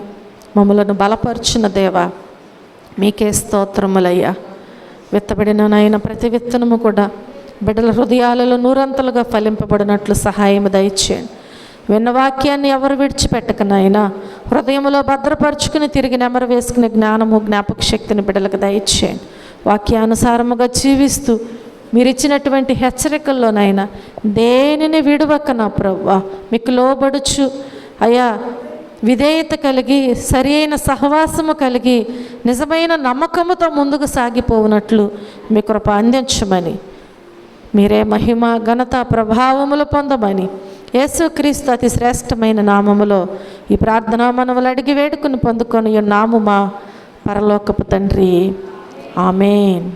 మమ్మలను బలపరుచిన దేవా, మీకే స్తోత్రములయ్యా. విత్తబడిన నాయన ప్రతి విత్తనము కూడా బిడ్డల హృదయాలలో నూరంతలుగా ఫలింపబడినట్లు సహాయం దయచేయండి. విన్న వాక్యాన్ని ఎవరు విడిచిపెట్టక నాయనా హృదయంలో భద్రపరుచుకుని తిరిగి నెమరు వేసుకునే జ్ఞానము జ్ఞాపక శక్తిని బిడ్డలకు దయచేయండి. వాక్యానుసారముగా జీవిస్తూ మీరు ఇచ్చినటువంటి హెచ్చరికల్లోనైనా దేనిని విడువక నా ప్రభువా మీకు లోబడుచు అయా విధేయత కలిగి సరి అయిన సహవాసము కలిగి నిజమైన నమ్మకముతో ముందుకు సాగిపోవునట్లు మీ కృప అందించమని, మీరే మహిమ ఘనత ప్రభావములు పొందమని యేసుక్రీస్తు అతి శ్రేష్టమైన నామములో ఈ ప్రార్థన మనవులు అడిగి వేడుకుని పొందుకొని నాము మా పరలోకపు తండ్రి. ఆమేన్.